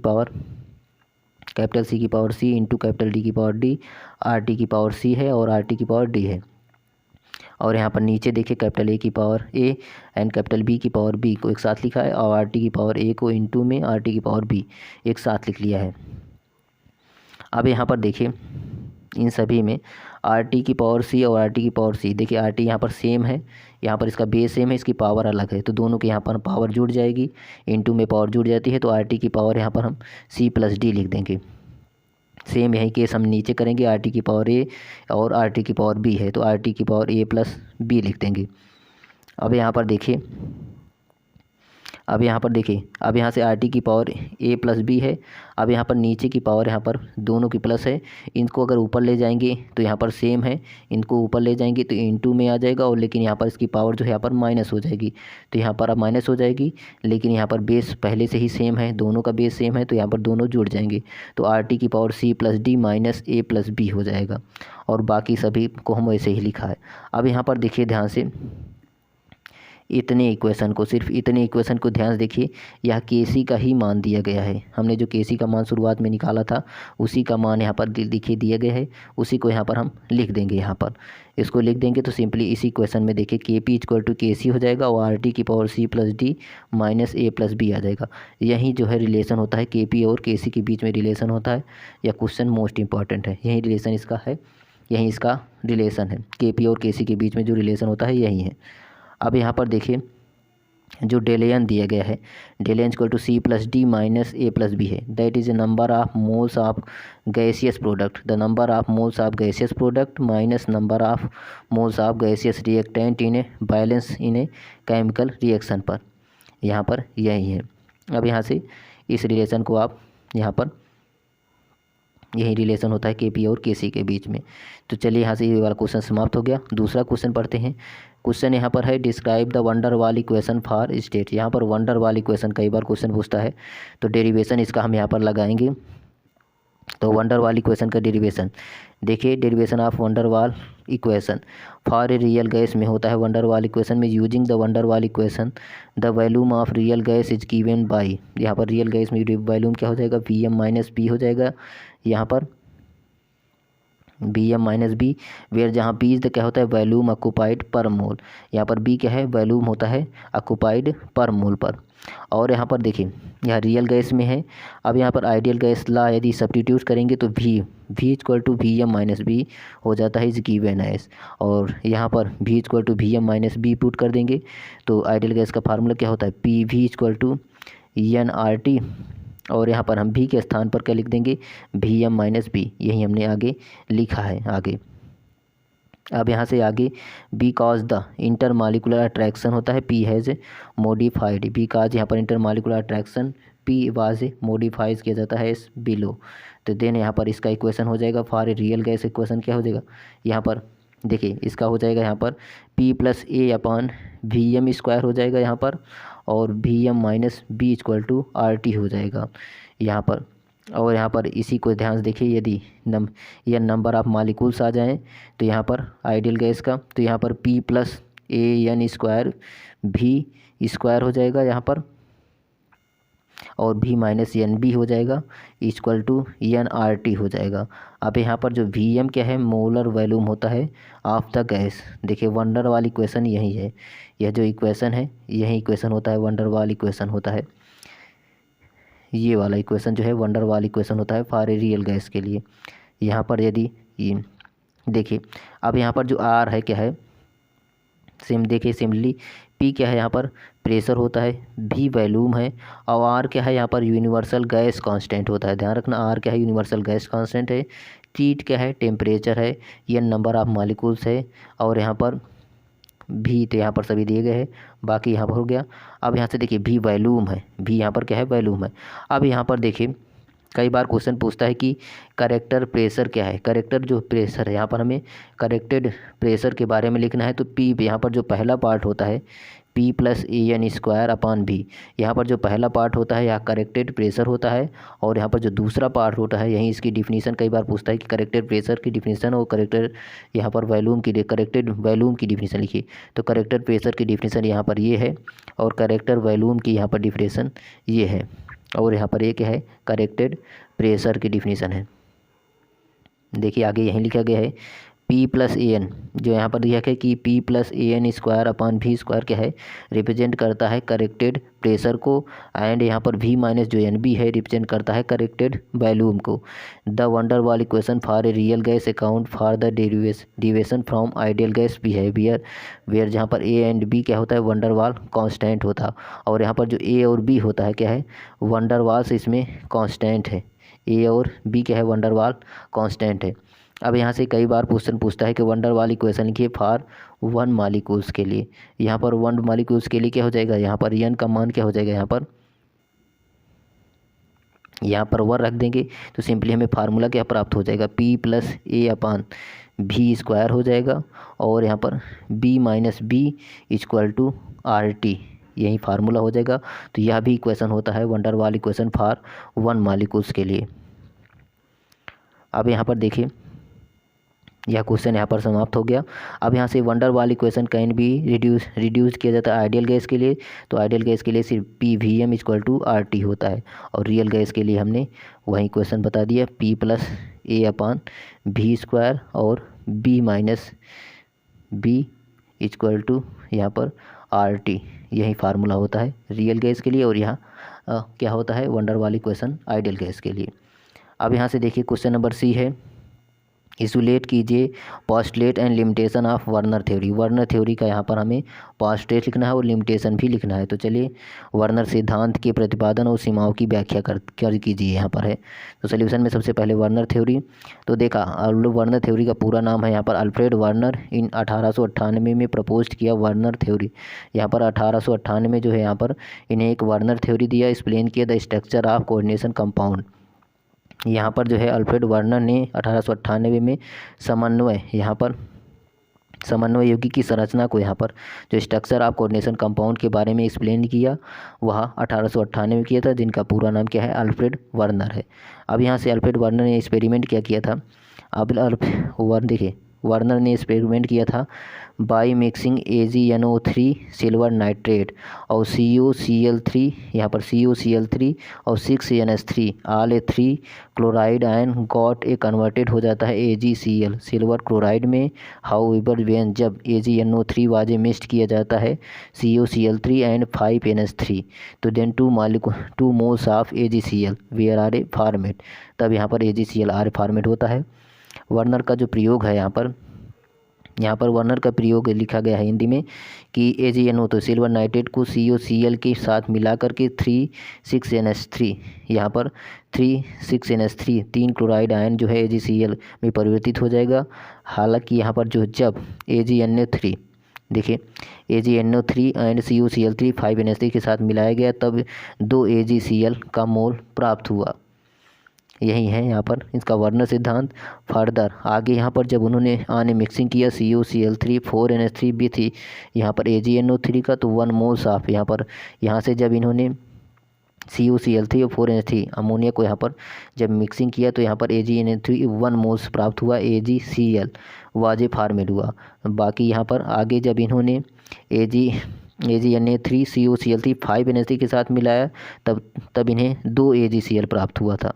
power C into capital D की पावर डी, आर टी की पावर सी है और आर टी की पावर डी है। और यहाँ पर नीचे देखिए कैपिटल ए की power A and capital B की पावर बी को एक साथ लिखा है और आर टी की पावर ए को इनटू में आर टी की पावर बी एक साथ लिख लिया है। अब यहाँ पर देखिए इन सभी में आर टी की पावर सी और आर टी की पावर सी, देखिए आर टी यहाँ पर सेम है, यहाँ पर इसका बेस सेम है, इसकी पावर अलग है, तो दोनों के यहाँ पर पावर जुड़ जाएगी। इनटू में पावर जुड़ जाती है तो आर टी की पावर यहाँ पर हम सी प्लस डी लिख देंगे। सेम यही केस हम नीचे करेंगे। आर टी की पावर ए और आर टी की पावर बी है तो आर टी की पावर ए प्लस बी लिख देंगे। अब यहाँ पर देखिए अब यहाँ से आर टी की पावर ए प्लस बी है। अब यहाँ पर नीचे की पावर यहाँ पर दोनों की प्लस है, इनको अगर ऊपर ले जाएंगे तो यहाँ पर सेम है, इनको ऊपर ले जाएंगे तो इनटू में आ जाएगा और लेकिन यहाँ पर इसकी पावर जो है यहाँ पर माइनस हो जाएगी। तो यहाँ पर अब माइनस हो जाएगी लेकिन यहाँ पर बेस पहले से ही सेम है, दोनों का बेस सेम है तो यहाँ पर दोनों जुड़ जाएंगे। तो आर टी की power C plus D minus A plus B हो जाएगा और बाकी सभी को हम वैसे ही लिखा है। अब यहाँ पर देखिए ध्यान से सिर्फ इतने इक्वेशन को ध्यान से देखिए। यह के सी का ही मान दिया गया है। हमने जो के सी का मान शुरुआत में निकाला था उसी का मान यहाँ पर दिया गया है, उसी को यहाँ पर हम लिख देंगे। यहाँ पर इसको लिख देंगे तो सिंपली इसी इक्वेशन में देखिए के पी इक्वल टू के सी हो जाएगा और आर टी की power C plus D minus A plus B आ जाएगा। यही जो है रिलेशन होता है के पी और के सी के बीच में रिलेशन होता है। यह क्वेश्चन मोस्ट इंपॉर्टेंट है, यही रिलेशन इसका है, यही इसका रिलेशन है। के पी और के सी के बीच में जो रिलेशन होता है यही है। अब यहाँ पर देखिए जो डेलेन दिया गया है, del n equal to C plus D minus A plus B है। That is the number of moles of gaseous product, the number of moles of gaseous product minus number of moles of gaseous reactant in a balance in a chemical reaction पर। यहाँ पर यही है। अब यहाँ से इस रिलेशन को आप यहाँ पर यही रिलेशन होता है के पी और के सी के बीच में। तो चलिए यहाँ से ये वाला क्वेश्चन समाप्त हो गया। दूसरा क्वेश्चन पढ़ते हैं। क्वेश्चन यहाँ पर है describe the van der Waals equation for state. यहाँ पर वंडर वाल इक्वेशन कई बार क्वेश्चन पूछता है तो डेरिवेशन इसका हम यहाँ पर लगाएंगे। तो वंडर वाल इक्वेशन का डेरिवेशन देखिए, derivation of wonder Waals equation for a real gas में होता है। वंडर वाल इक्वेशन में using the van der Waals equation the volume of real gas is given by, यहाँ पर रियल गैस में volume क्या हो जाएगा, वी एम माइनस बी हो जाएगा। यहाँ पर B M minus B, where जहाँ बी इज द क्या होता है वॉल्यूम ऑक्युपाइड पर मोल, यहाँ पर बी क्या है वॉल्यूम होता है ऑक्युपाइड पर मोल पर। और यहाँ पर देखिए यह रियल गैस में है। अब यहाँ पर आइडियल गैस ला यदि सब्स्टिट्यूट करेंगे तो V equal to V M minus B हो जाता है इज गिवन एस, और यहाँ पर V equal to V M minus B put कर देंगे तो आइडियल गैस का फार्मूला क्या होता है P V equal to N R T, और यहाँ पर हम भी के स्थान पर क्या लिख देंगे वी एम माइनस बी, यही हमने आगे लिखा है आगे। अब यहाँ से आगे बिकॉज द इंटरमॉलिक्यूलर अट्रैक्शन होता है पी हैज़ मॉडिफाइड, बिकॉज यहाँ पर intermolecular attraction P was modifies किया जाता है इस बिलो। तो देन यहाँ पर इसका इक्वेशन हो जाएगा for a real gas equation क्या हो जाएगा, यहाँ पर देखिए इसका हो जाएगा यहाँ पर P plus A upon V M square हो जाएगा यहाँ पर, और V M minus B equal to R T हो जाएगा यहाँ पर। और यहाँ पर इसी को ध्यान से देखिए, यदि यह नंबर ऑफ मॉलिक्यूल्स आ जाएं तो यहाँ पर आइडियल गैस का तो यहाँ पर P plus A N square भी स्क्वायर हो जाएगा यहाँ पर, और भी माइनस एन बी हो जाएगा equal to N R T हो जाएगा। अब यहाँ पर जो वी एम क्या है मोलर वॉल्यूम होता है ऑफ द गैस। देखिए वंडर वाल इक्वेशन यही है, यह जो इक्वेशन है यही इक्वेशन होता है वंडर वाल इक्वेशन होता है। ये वाला इक्वेशन जो है वंडर वाल इक्वेशन होता है फॉर ए रियल गैस के लिए। यहाँ पर यदि ये देखिए, अब यहाँ पर जो आर है क्या है, देखिए सिमिलरली पी क्या है यहाँ पर प्रेशर होता है, भी वॉल्यूम है, और आर क्या है यहाँ पर यूनिवर्सल गैस कांस्टेंट होता है। ध्यान रखना, आर क्या है यूनिवर्सल गैस कांस्टेंट है, टी क्या है टेम्परेचर है, एन नंबर ऑफ मॉलिक्यूल्स है, और यहाँ पर भी तो यहाँ पर सभी दिए गए हैं, बाकी यहाँ पर हो गया। अब यहाँ से देखिए भी वॉल्यूम है, भी यहाँ पर क्या है वॉल्यूम है। अब यहाँ पर देखिए कई बार क्वेश्चन पूछता है कि करेक्टर प्रेशर क्या है। करेक्टर जो प्रेशर है, यहाँ पर हमें करेक्टेड प्रेशर के बारे में लिखना है, तो पी यहाँ पर जो पहला पार्ट होता है P plus A N square upon भी, यहाँ पर जो पहला पार्ट होता है यह करेक्टेड प्रेशर होता है, और यहाँ पर जो दूसरा पार्ट होता है यहीं इसकी डिफिनीशन कई बार पूछता है कि करेक्टेड प्रेशर की डिफिनीशन और करेक्टेड यहाँ पर वॉल्यूम की करेक्टेड वॉल्यूम की डिफिनीशन लिखिए। तो करेक्टेड प्रेशर की डिफिनीशन यहाँ पर ये है, और करेक्टेड वॉल्यूम की यहाँ पर डिफिनीशन ये है, और यहाँ पर ये क्या है करेक्टेड प्रेशर की डिफिनीशन है। देखिए आगे यहीं लिखा गया है P प्लस ए एन, जो यहाँ पर दिया है कि P plus A N square upon भी स्क्वायर क्या है रिप्रेजेंट करता है करेक्टेड प्रेशर को, एंड यहाँ पर V माइनस जो एन बी है रिप्रेजेंट करता है करेक्टेड वॉल्यूम को। The van der Waals equation for a real gas account for the derivation from ideal gas behaviour where, जहाँ पर A एंड B क्या होता है वंडर वाल कॉन्स्टेंट होता, और यहाँ पर जो A और B होता है क्या है वंडर वाल्स इसमें कॉन्स्टेंट है, A और B क्या है वंडर वाल कॉन्स्टेंट है। अब यहाँ से कई बार क्वेश्चन पूछता है कि वंडर वाल इक्वेशन लिखिए फॉर वन मॉलिक्यूल्स के लिए। यहाँ पर वन मॉलिक्यूल्स के लिए क्या हो जाएगा, यहाँ पर एन का मान क्या हो जाएगा, यहाँ पर वन रख देंगे तो सिंपली हमें फार्मूला क्या प्राप्त हो जाएगा P प्लस ए अपॉन भी स्क्वायर हो जाएगा, और यहाँ पर B minus B equal to R T, यही फार्मूला हो जाएगा। तो यह भी इक्वेशन होता है wonder Waals equation for one molecules के लिए। अब यहाँ पर देखिए यह क्वेश्चन यहाँ पर समाप्त हो गया। अब यहाँ से वंडर वाल इक्वेशन कैन भी रिड्यूस किया जाता है आइडियल गैस के लिए, तो आइडियल गैस के लिए सिर्फ P V M equal to R T होता है, और रियल गैस के लिए हमने वही क्वेश्चन बता दिया P प्लस ए अपॉन भी स्क्वायर और B minus B equal to यहाँ पर आर टी, यही फार्मूला होता है रियल गैस के लिए, और यहाँ क्या होता है wonder Waals equation ideal gas के लिए। अब यहाँ से देखिए क्वेश्चन नंबर C है, इसूलेट कीजिए postulate and limitation of Werner theory. Werner theory का यहाँ पर हमें पॉस्टुलेट लिखना है और लिमिटेशन भी लिखना है। तो चलिए वर्नर सिद्धांत के प्रतिपादन और सीमाओं की व्याख्या कर कीजिए यहाँ पर है। तो सोल्यूशन में सबसे पहले वर्नर थ्योरी, तो देखा वर्नर थ्योरी का पूरा नाम है यहाँ पर अल्फ्रेड वर्नर इन 1898 में प्रपोज किया वर्नर थ्योरी। यहाँ पर 1898 जो है यहाँ पर इन्हें एक वर्नर थ्योरी दिया, एक्सप्लेन किया the structure of coordination compound. यहाँ पर जो है अल्फ्रेड वर्नर ने 1898 में समन्वय यहाँ पर समन्वय यौगिक की संरचना को यहाँ पर जो स्ट्रक्चर ऑफ कोऑर्डिनेशन कंपाउंड के बारे में एक्सप्लेन किया वह 1898 में किया था, जिनका पूरा नाम क्या है अल्फ्रेड वर्नर है। अब यहाँ से अल्फ्रेड वर्नर ने एक्सपेरिमेंट क्या किया था, अब देखिए वर्नर ने एक्सपेरिमेंट किया था by mixing AgNO3 silver nitrate और CuCl3, यहाँ पर CuCl3 और 6NH3 all A 3 chloride ion got a converted हो जाता है AgCl सिल्वर क्लोराइड में। हाउएवर व्हेन जब AgNO3 वाजे मिक्स्ड किया जाता है CuCl3 एंड 5NH3 तो then two moles of AgCl were are a format, तब यहाँ पर AgCl आर फॉर्मेट होता है। वर्नर का जो प्रयोग है यहाँ पर वर्नर का प्रयोग लिखा गया है हिंदी में कि AgNO तो सिल्वर नाइट्रेट को CuCl के साथ मिलाकर के 3,6NH3 यहाँ पर 3,6NH3 3 क्लोराइड आयन जो है AgCl में परिवर्तित हो जाएगा। हालांकि यहाँ पर जो जब AgNO3 देखिए AgNO3 एंड CuCl3 5NH3 के साथ मिलाया गया तब 2 AgCl का मोल प्राप्त हुआ। यही है यहाँ पर इसका वर्नर सिद्धांत। फर्दर आगे यहाँ पर जब उन्होंने आने मिक्सिंग किया CuCl3 4NH3 भी थी यहाँ पर AgNO3 का, तो 1 मोल्स ऑफ यहाँ से जब इन्होंने CuCl3 और 4NH3 अमोनिया को यहाँ पर जब मिक्सिंग किया तो यहाँ पर AgNO3 1 मोल्स प्राप्त हुआ, AgCl वाजे फॉर्मेट हुआ। बाकी यहाँ पर आगे जब इन्होंने AgNO3 CuCl3 5NH3 के साथ मिलाया तब इन्हें 2 AgCl प्राप्त हुआ था।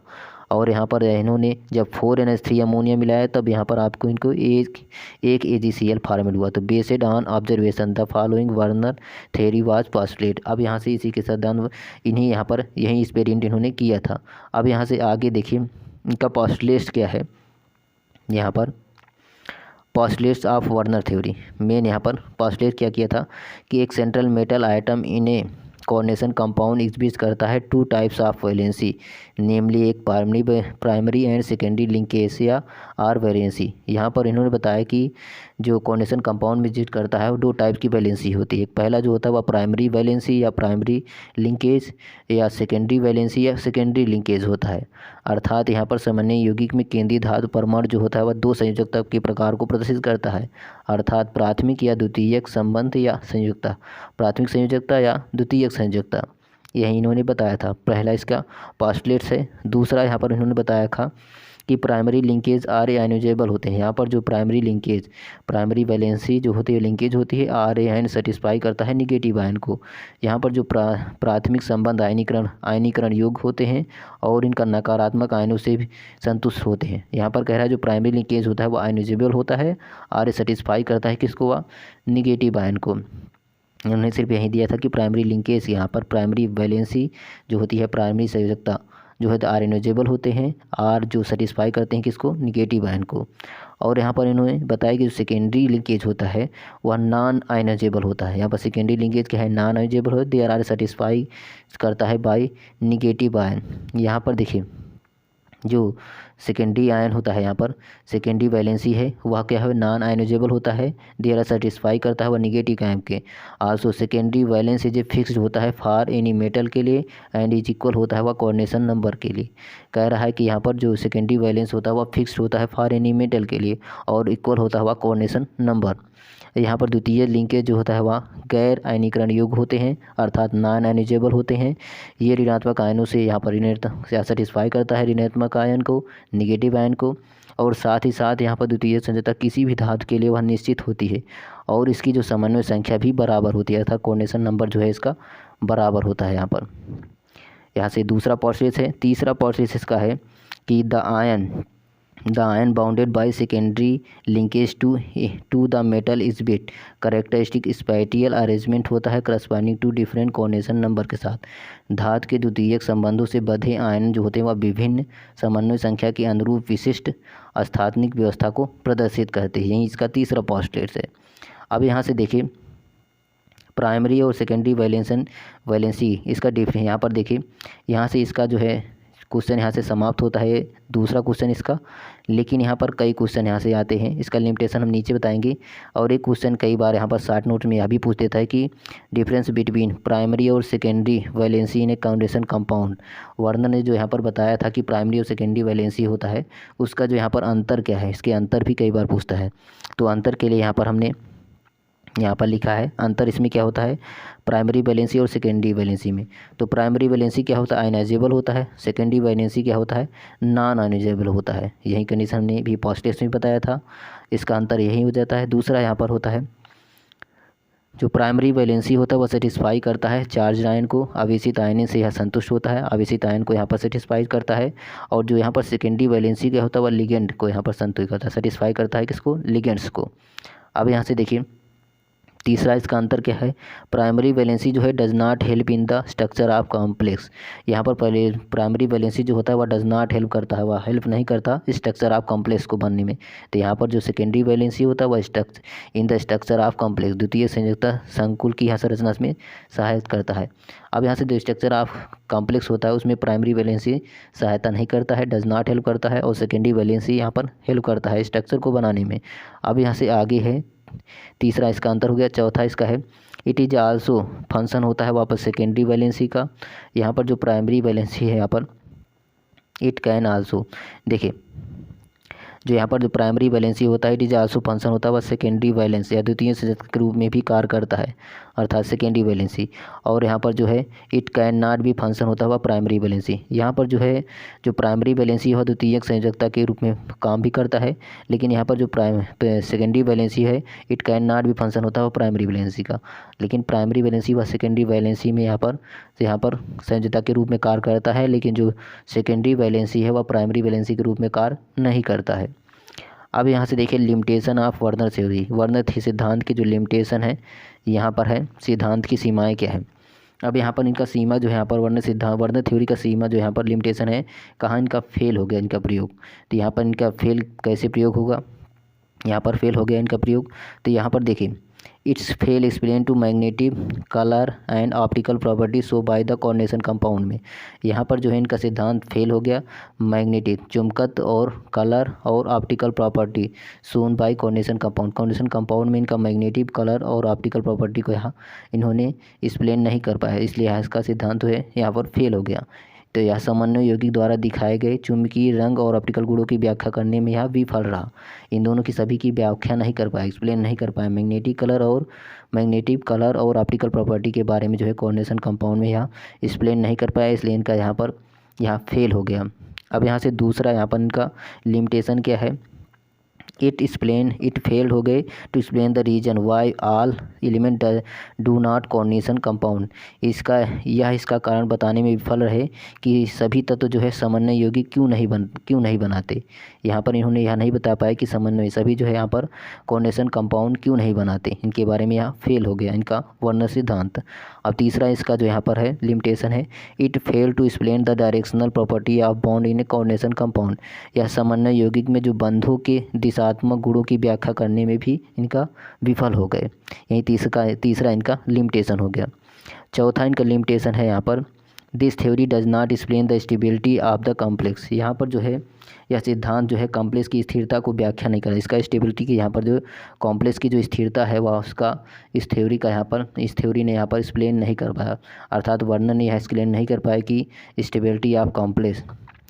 और यहाँ पर इन्होंने जब 4NH3 अमोनिया मिलाया तब यहाँ पर आपको इनको एक AgCl फार्मेट हुआ। तो based on observation the following Werner theory was postulate. अब यहाँ से इसी के सिद्धांत इन्हीं यहाँ पर यही एक्सपेरिमेंट इन्होंने किया था। अब यहाँ से आगे देखिए इनका पॉस्टुलेट्स क्या है। यहाँ पर postulates of Werner theory main यहाँ पर पॉस्टुलेट क्या किया था कि एक central metal item in a coordination compound exhibit करता है टू टाइप्स ऑफ वैलेंसी, नेमली एक प्राइमरी एंड सेकेंडरी लिंकेज या आर वैलेंसी। यहाँ पर इन्होंने बताया कि जो कोऑर्डिनेशन कंपाउंड में एग्जिस्ट करता है वो दो टाइप की वैलेंसी होती है। एक पहला जो होता है वह प्राइमरी वैलेंसी या प्राइमरी लिंकेज या सेकेंडरी वैलेंसी या सेकेंडरी लिंकेज होता है। अर्थात यहाँ पर सामान्य यौगिक में केंद्रीय धातु परमाणु जो होता है वह दो संयोजकता के प्रकार को प्रदर्शित करता है, अर्थात प्राथमिक या द्वितीयक संबंध या संयोजकता, प्राथमिक संयोजकता या द्वितीयक संयोजकता। यही इन्होंने बताया था। पहला इसका पॉस्टुलेट्स है। दूसरा यहाँ पर इन्होंने बताया था कि प्राइमरी लिंकेज आर आयनाइजेबल होते हैं। यहाँ पर जो प्राइमरी लिंकेज प्राइमरी वैलेंसी जो होती है लिंकेज होती है आर आयन सेटिस्फाई करता है निगेटिव आयन को। यहाँ पर जो प्राथमिक संबंध आयनीकरण योग्य होते हैं और इनका नकारात्मक आयनों से भी संतुष्ट होते हैं। यहाँ पर कह रहा है जो प्राइमरी लिंकेज होता है वो आयनाइजेबल होता है, आर सेटिस्फाई करता है किसको, वह निगेटिव आयन को। उन्होंने सिर्फ यही दिया था कि प्राइमरी लिंकेज यहाँ पर प्राइमरी वैलेंसी जो होती है प्राइमरी संयोजकता जो है आर एनर्जेबल होते हैं, आर जो सेटिस्फाई करते हैं किसको, निगेटिव आयन को। और यहाँ पर इन्होंने बताया कि जो सेकेंडरी लिंकेज होता है वह नॉन आयनाइजेबल होता है। यहाँ पर सेकेंडरी लिंकेज क्या है, नॉन आयनाइजेबल होता है, दे आर सेटिस्फाई करता है बाय निगेटिव आयन। यहाँ पर देखिए जो सेकेंडरी आयन होता है यहाँ पर सेकेंडरी वैलेंसी है वह क्या है, नॉन आयनाइजेबल होता है, दे आर सेटिस्फाई करता है वह निगेटिव आयन के। Also secondary valence is fixed होता है फॉर एनी मेटल के लिए एंड इज इक्वल होता है वह कोऑर्डिनेशन नंबर के लिए। कह रहा है कि यहाँ पर जो सेकेंडरी वैलेंस होता है वह फिक्स्ड होता है फॉर एनी मेटल के लिए और इक्वल होता है वह कोऑर्डिनेशन नंबर। यहाँ पर द्वितीय लिंकेज जो होता है वह गैर आयनीकरण योग्य होते हैं, अर्थात नॉन आयनाइजेबल होते हैं। ये ऋणात्मक आयनों से यहाँ पर ऋणात्मक सेटिस्फाई करता है ऋणात्मक आयन को, निगेटिव आयन को। और साथ ही साथ यहाँ पर द्वितीय संयोजकता किसी भी धातु के लिए वह निश्चित होती है और इसकी जो समन्वय संख्या भी बराबर होती है, अर्थात कोऑर्डिनेशन नंबर जो है इसका बराबर होता है। यहाँ से दूसरा पॉस्टुलेट है। तीसरा पॉस्टुलेट इसका है कि the ion bounded by secondary linkage to the metal is bit characteristic spatial arrangement होता है corresponding to different coordination number के साथ। धातु के द्वितीयक संबंधों से बंधे आयन जो होते हैं वह विभिन्न समन्वय संख्या के अनुरूप विशिष्ट स्थानिक व्यवस्था को प्रदर्शित करते हैं। यही इसका तीसरा पॉस्टुलेट है। अब यहाँ से देखिए प्राइमरी और सेकेंडरी वैलेंसी इसका डिफरेंस यहाँ पर देखिए, यहाँ से इसका जो है क्वेश्चन यहाँ से समाप्त होता है दूसरा क्वेश्चन इसका। लेकिन यहाँ पर कई क्वेश्चन यहाँ से आते हैं, इसका लिमिटेशन हम नीचे बताएंगे। और एक क्वेश्चन कई बार यहाँ पर शॉर्ट नोट में यह भी पूछ देता है कि डिफरेंस बिटवीन प्राइमरी और secondary valency in a coordination compound. Werner ने जो यहाँ पर बताया था कि प्राइमरी और सेकेंडरी वैलेंसी होता है उसका जो यहाँ पर अंतर क्या है, इसके अंतर भी कई बार पूछता है। तो अंतर के लिए यहाँ पर हमने यहाँ पर लिखा है अंतर इसमें क्या होता है प्राइमरी वैलेंसी और सेकेंडरी वैलेंसी में। तो प्राइमरी वैलेंसी क्या होता है, आयनाइजेबल होता है। सेकेंडरी वैलेंसी क्या होता है, नॉन आयनाइजेबल होता है। यही कंडीशन हमने भी पॉस्टुलेट में बताया था, इसका अंतर यही हो जाता है। दूसरा यहाँ पर होता है जो प्राइमरी वैलेंसी होता है वह सेटिस्फाई करता है चार्ज आयन को, आवेशित आयन से यह संतुष्ट होता है, आवेशित आयन को यहाँ पर सेटिस्फाई करता है। और जो यहाँ पर सेकेंडरी वैलेंसी क्या होता है वह लिगेंड को यहाँ पर संतुष्ट करता है, सेटिस्फाई करता है किसको, लिगेंड्स को। अब यहाँ से देखिए तीसरा इसका अंतर क्या है, प्राइमरी वैलेंसी जो है does not help in the structure of complex. यहाँ पर पहले प्राइमरी वैलेंसी जो होता है वह डज नॉट हेल्प करता है, वह हेल्प नहीं करता स्ट्रक्चर ऑफ कॉम्प्लेक्स को बनने में। तो यहाँ पर जो सेकेंडरी वैलेंसी होता है वह in the structure of complex द्वितीय संयोजकता संकुल की यहाँ संरचना में सहायता करता है। अब यहाँ से जो स्ट्रक्चर ऑफ कॉम्प्लेक्स होता है उसमें प्राइमरी वैलेंसी सहायता नहीं करता है, डज नॉट हेल्प करता है, और सेकेंडरी वैलेंसी यहाँ पर हेल्प करता है स्ट्रक्चर को बनाने में। अब यहाँ से आगे है तीसरा इसका अंतर हो गया। चौथा इसका है इट इज़ आल्सो फंक्शन होता है वापस सेकेंडरी वैलेंसी का। यहाँ पर जो प्राइमरी वैलेंसी है यहाँ पर इट कैन आल्सो, देखिए जो यहाँ पर जो प्राइमरी वैलेंसी होता है इट इज आल्सो फंक्शन होता है वह सेकेंडरी वैलेंसी या द्वितीय संयोजक के रूप में भी कार्य करता है, अर्थात सेकेंडरी वैलेंसी। और यहाँ पर जो है इट कैन नॉट भी फंक्शन होता हुआ प्राइमरी वैलेंसी। यहाँ पर जो है जो प्राइमरी वैलेंसी है द्वितीय संयोजकता के रूप में काम भी करता है, लेकिन यहाँ पर जो सेकेंडरी वैलेंसी है इट कैन नॉट भी फंक्शन होता हुआ प्राइमरी वैलेंसी का। लेकिन प्राइमरी वैलेंसी व सेकेंडरी वैलेंसी में यहाँ पर संयोजकता के रूप में कार्य करता है, लेकिन जो सेकेंडरी वैलेंसी है वह प्राइमरी वैलेंसी के रूप में कार्य नहीं करता है। अब यहाँ से देखिए limitation of Werner theory. Werner सिद्धांत की जो लिमिटेशन है यहाँ पर है, सिद्धांत की सीमाएं क्या है। अब यहाँ पर इनका सीमा जो है यहाँ पर वर्नर थ्योरी का सीमा जो यहाँ पर लिमिटेशन है, कहाँ इनका फेल हो गया इनका प्रयोग। तो यहाँ पर इनका फेल कैसे प्रयोग होगा, यहाँ पर फेल हो गया इनका प्रयोग। तो यहाँ पर देखिए it's fail explain to magnetic colour and optical property show by the coordination compound में। यहाँ पर जो है इनका सिद्धांत फेल हो गया मैग्नेटिक चुंबकत्व और कलर और optical property shown by coordination compound. Coordination compound में इनका मैग्नेटिक कलर और ऑप्टिकल प्रॉपर्टी को यहाँ इन्होंने एक्सप्लेन नहीं कर पाया, इसलिए यहाँ इसका सिद्धांत है यहाँ पर फेल हो गया। तो यह समन्वय यौगिक द्वारा दिखाए गए चुंबकीय रंग और ऑप्टिकल गुणों की व्याख्या करने में यह विफल रहा। इन दोनों की सभी की व्याख्या नहीं कर पाया, एक्सप्लेन नहीं कर पाया। मैग्नेटिक कलर और ऑप्टिकल प्रॉपर्टी के बारे में जो है कोऑर्डिनेशन कंपाउंड में यह एक्सप्लेन नहीं कर पाया, इसलिए इनका यहाँ फेल हो गया। अब यहाँ से दूसरा यहाँ पर इनका लिमिटेशन क्या है, इट फेल्ड हो गए to explain the reason why all element do not coordination compound. इसका कारण बताने में विफल रहे कि सभी तत्व जो है समन्वय यौगिक क्यों नहीं बनाते। यहाँ पर इन्होंने यह नहीं बता पाया कि समन्वय सभी जो है यहाँ पर कोऑर्डिनेशन कंपाउंड क्यों नहीं बनाते, इनके बारे में यहाँ फेल हो गया इनका वर्नर सिद्धांत। अब तीसरा इसका जो यहाँ पर है लिमिटेशन है, it fail to explain the directional property of bond in a coordination compound. यह समन्वय यौगिक में जो बंधों के दिशात्मक गुणों की व्याख्या करने में भी इनका विफल हो गए। यही तीसरा इनका लिमिटेशन हो गया। चौथा इनका लिमिटेशन है यहाँ पर, this theory does not explain the stability of the complex. यहाँ पर जो है यह सिद्धांत जो है कॉम्प्लेक्स की स्थिरता को व्याख्या नहीं कर, इसका स्टेबिलिटी की यहाँ पर जो कॉम्प्लेक्स की जो स्थिरता है वह उसका इस थ्योरी ने यहाँ पर एक्सप्लेन नहीं कर पाया, अर्थात वर्णन ने यह एक्सप्लेन नहीं कर पाया कि स्टेबिलिटी ऑफ कॉम्प्लेक्स,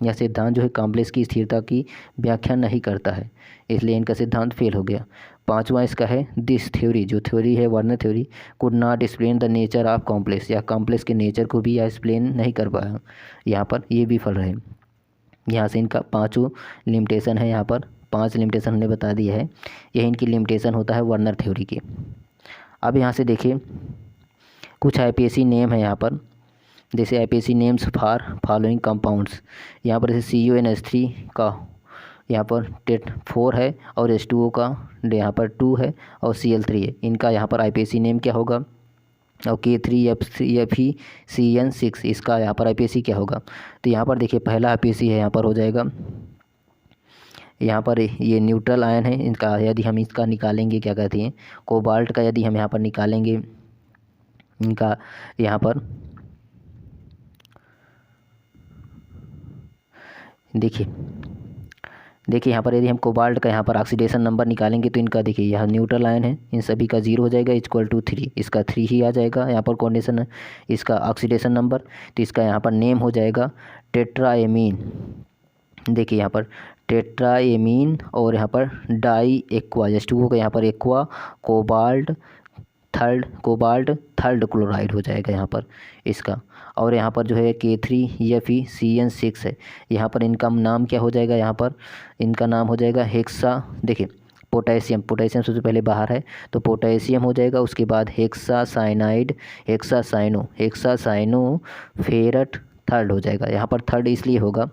यह सिद्धांत जो है कॉम्प्लेक्स की स्थिरता की व्याख्या नहीं करता है, इसलिए इनका सिद्धांत फेल हो गया। पांचवा इसका है, दिस थ्योरी जो थ्योरी है Werner theory could not explain the nature of complex. या कॉम्प्लेक्स के नेचर को भी यह एक्सप्लेन नहीं कर पाया, यहाँ पर ये विफल रहे। यहाँ से इनका पांचों लिमिटेशन है, यहाँ पर 5 लिमिटेशन हमने बता दिया है, यही इनकी लिमिटेशन होता है वर्नर थ्योरी की। अब यहाँ से देखिए कुछ आईपीएसी नेम है यहाँ पर, जैसे IUPAC names for following compounds. यहाँ पर जैसे CuNH3 का यहाँ पर 4 है और H2O का यहाँ पर 2 है और Cl3 है, इनका यहाँ पर आईपीएसी नेम क्या होगा। और K3FeCN6 इसका यहाँ पर आईपीएसी क्या होगा। तो यहाँ पर देखिए पहला आईपीएसी है यहाँ पर हो जाएगा, यहाँ पर ये न्यूट्रल आयन है, इनका यदि हम इसका निकालेंगे क्या कहते हैं कोबाल्ट का, यदि हम यहाँ पर निकालेंगे इनका यहाँ पर देखिए यहाँ पर यदि हम कोबाल्ट का यहाँ पर ऑक्सीडेशन नंबर निकालेंगे तो इनका देखिए यह न्यूट्रल आयन है, इन सभी का 0 हो जाएगा इक्वल टू 3, इसका 3 ही आ जाएगा यहाँ पर कोऑर्डिनेशन इसका ऑक्सीडेशन नंबर। तो इसका यहाँ पर नेम हो जाएगा टेट्राएमीन। देखिए यहाँ पर टेट्राएमीन और यहाँ पर डाई एक्वा H2O का यहाँ पर एक्वा कोबाल्ट थर्ड क्लोराइड हो जाएगा यहाँ पर इसका। और यहाँ पर जो है K3FeCN6 है, यहाँ पर इनका नाम क्या हो जाएगा, यहाँ पर इनका नाम हो जाएगा हेक्सा। देखिए पोटेशियम सबसे पहले बाहर है तो पोटेशियम हो जाएगा, उसके बाद हेक्सासाइनो फेरट थर्ड हो जाएगा। यहाँ पर थर्ड इसलिए होगा,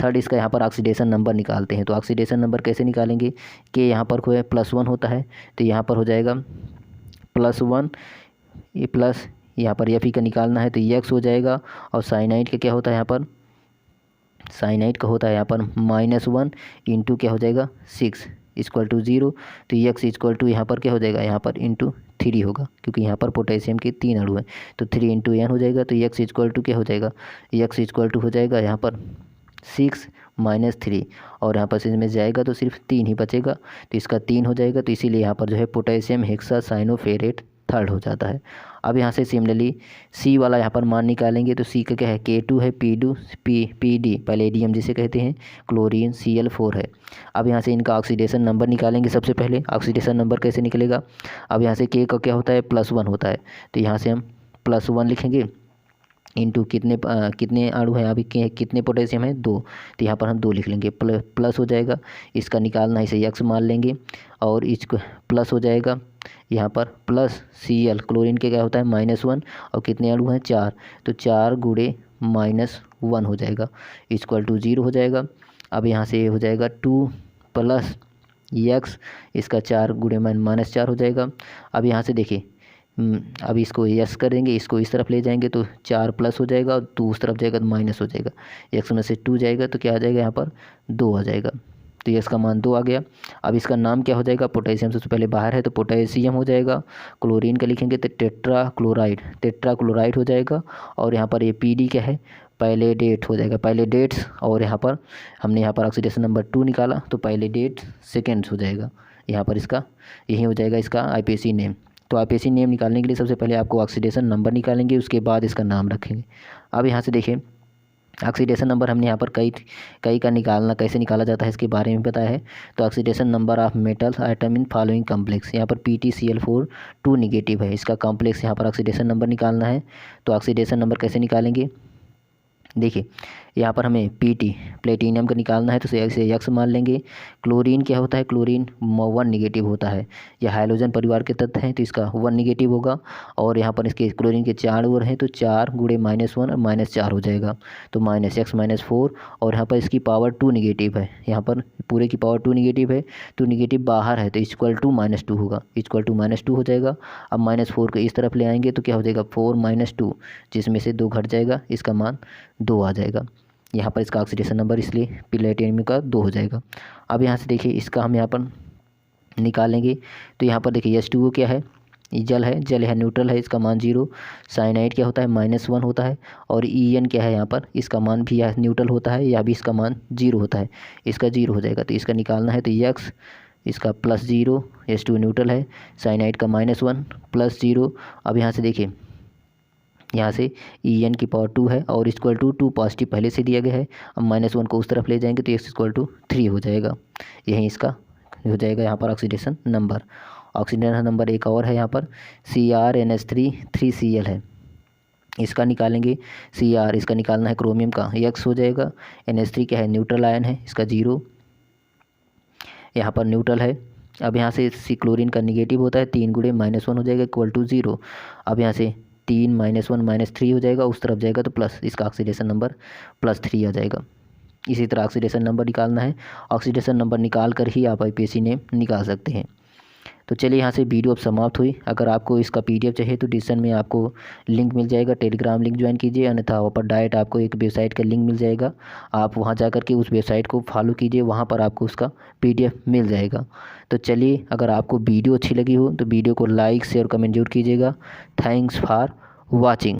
थर्ड इसका यहाँ पर ऑक्सीडेशन नंबर निकालते हैं, तो ऑक्सीडेशन नंबर कैसे निकालेंगे कि यहाँ पर कोई +1 होता है, तो यहाँ पर हो जाएगा +1 ये प्लस यहाँ पर Fe का निकालना है तो X हो जाएगा। और साइनाइड का क्या होता है यहाँ पर, साइनाइड का होता है यहाँ पर -1 इंटू क्या हो जाएगा 6 इक्वल टू 0, तो X इक्वल टू यहाँ पर क्या हो जाएगा, यहाँ पर इंटू 3 होगा, क्योंकि यहाँ पर पोटेशियम के 3 अणु हैं, तो 3 इंटू N हो जाएगा। तो X इक्वल टू क्या हो जाएगा, X इक्वल टू हो जाएगा यहाँ पर 6 - 3, और यहाँ पर इसमें जाएगा तो सिर्फ 3 ही बचेगा, तो इसका 3 हो जाएगा। तो इसीलिए यहाँ पर जो है पोटेशियम हेक्सासाइनोफेरेट थर्ड हो जाता है। अब यहाँ से सिमिलरली सी वाला यहाँ पर मान निकालेंगे तो सी का क्या है K2 है, PD पैलेडियम जिसे कहते हैं, क्लोरीन Cl4 है। अब यहाँ से इनका ऑक्सीडेशन नंबर निकालेंगे। सबसे पहले ऑक्सीडेशन नंबर कैसे निकलेगा, अब यहाँ से K का क्या होता है +1 होता है, तो यहाँ से हम +1 लिखेंगे इंटू कितने अणु हैं अभी कितने पोटेशियम है 2, तो यहाँ पर हम 2 लिख लेंगे, प्लस हो जाएगा। इसका निकालना है इसे x मान लेंगे और इसको प्लस हो जाएगा यहाँ पर प्लस Cl क्लोरीन के क्या होता है -1 और कितने अणु हैं 4, तो 4 गुणे -1 हो जाएगा इक्वल टू 0 हो जाएगा। अब यहाँ से हो जाएगा 2 प्लस x, इसका 4 गुणे -4 हो जाएगा। अब यहाँ से देखिए अब इसको यस करेंगे, इसको इस तरफ ले जाएंगे तो 4 प्लस हो जाएगा और 2 उस तरफ जाएगा तो माइनस हो जाएगा, x में से 2 जाएगा तो क्या आ जाएगा यहाँ पर 2 आ जाएगा, तो यस का मान 2 आ गया। अब इसका नाम क्या हो जाएगा, पोटेशियम सबसे पहले बाहर है तो पोटेशियम हो जाएगा, क्लोरीन का लिखेंगे तो टेट्राक्लोराइड हो जाएगा, और यहाँ पर ये PD क्या है पैलेडेट हो जाएगा, पैलेडेट्स, और यहाँ पर हमने यहाँ पर ऑक्सीडेशन नंबर 2 निकाला तो पैलेडेट सेकेंड्स हो जाएगा, यहाँ पर इसका यही हो जाएगा इसका IPAC नेम। तो IPAC नेम निकालने के लिए सबसे पहले आपको ऑक्सीडेशन नंबर निकालेंगे, उसके बाद इसका नाम रखेंगे। अब यहाँ से देखिए ऑक्सीडेशन नंबर हमने यहाँ पर कई का निकालना कैसे निकाला जाता है इसके बारे में बताया है। तो oxidation number of metal atom in following complex, यहाँ पर PtCl4 2 निगेटिव है, इसका कॉम्प्लेक्स यहाँ पर ऑक्सीडेशन नंबर निकालना है। तो ऑक्सीडेशन नंबर कैसे निकालेंगे, देखिए यहाँ पर हमें PT प्लेटिनियम का निकालना है तो इसे x मान लेंगे। क्लोरीन क्या होता है, क्लोरीन 1 निगेटिव होता है, यह हाइड्रोजन परिवार के तत्व हैं तो इसका 1 निगेटिव होगा, और यहाँ पर इसके क्लोरीन के 4 और हैं तो 4 गुणे -1 और -4 हो जाएगा तो -x -4, और यहाँ पर इसकी पावर 2 निगेटिव है, यहाँ पर पूरे की पावर 2 निगेटिव है तो निगेटिव बाहर है तो इक्वल टू -2 होगा, इक्वल टू -2 हो जाएगा। अब -4 को इस तरफ ले आएंगे तो क्या हो जाएगा 4 - 2, जिसमें से 2 घट जाएगा, इसका मान 2 आ जाएगा। यहाँ पर इसका ऑक्सीडेशन नंबर इसलिए प्लेटिनियम का 2 हो जाएगा। अब यहाँ से देखिए इसका हम यहाँ पर निकालेंगे तो यहाँ पर देखिए H2O क्या है, जल है, न्यूट्रल है, इसका मान 0। साइनाइड क्या होता है -1 होता है, और En क्या है यहाँ पर इसका मान भी यह न्यूट्रल होता है, या भी इसका मान 0 होता है, इसका 0 हो जाएगा। तो इसका निकालना है तो x इसका +0, H2O न्यूट्रल है, साइनाइड का -1 +0। अब यहाँ से देखिए यहाँ से En की पावर 2 है और इक्वल टू 2 पॉजिटिव पहले से दिया गया है, अब -1 को उस तरफ ले जाएंगे तो x इक्वल टू 3 हो जाएगा, यही इसका हो जाएगा यहाँ पर ऑक्सीडेशन नंबर। ऑक्सीडेशन नंबर एक और है यहाँ पर CrNH3 3Cl है, इसका निकालेंगे। Cr इसका निकालना है क्रोमियम का, x हो जाएगा। NH3 क्या है न्यूट्रल आयन है, इसका 0 यहाँ पर न्यूट्रल है। अब यहाँ से सी क्लोरीन का निगेटिव होता है, 3 गुणे -1 हो जाएगा इक्वल टू 0। अब यहाँ से 3 -1 -3 हो जाएगा, उस तरफ जाएगा तो प्लस, इसका ऑक्सीडेशन नंबर +3 आ जाएगा। इसी तरह ऑक्सीडेशन नंबर निकालना है, ऑक्सीडेशन नंबर निकाल कर ही आप IPAC नेम निकाल सकते हैं। तो चलिए यहाँ से वीडियो अब समाप्त हुई। अगर आपको इसका PDF चाहिए तो डिस्क्रिप्शन में आपको लिंक मिल जाएगा, टेलीग्राम लिंक ज्वाइन कीजिए, अन्यथा ऊपर डायरेक्ट आपको एक वेबसाइट का लिंक मिल जाएगा, आप वहाँ जा कर के उस वेबसाइट को फॉलो कीजिए, वहाँ पर आपको उसका PDF मिल जाएगा। तो चलिए, अगर आपको वीडियो अच्छी लगी हो तो वीडियो को लाइक शेयर कमेंट जरूर कीजिएगा। Thanks for watching.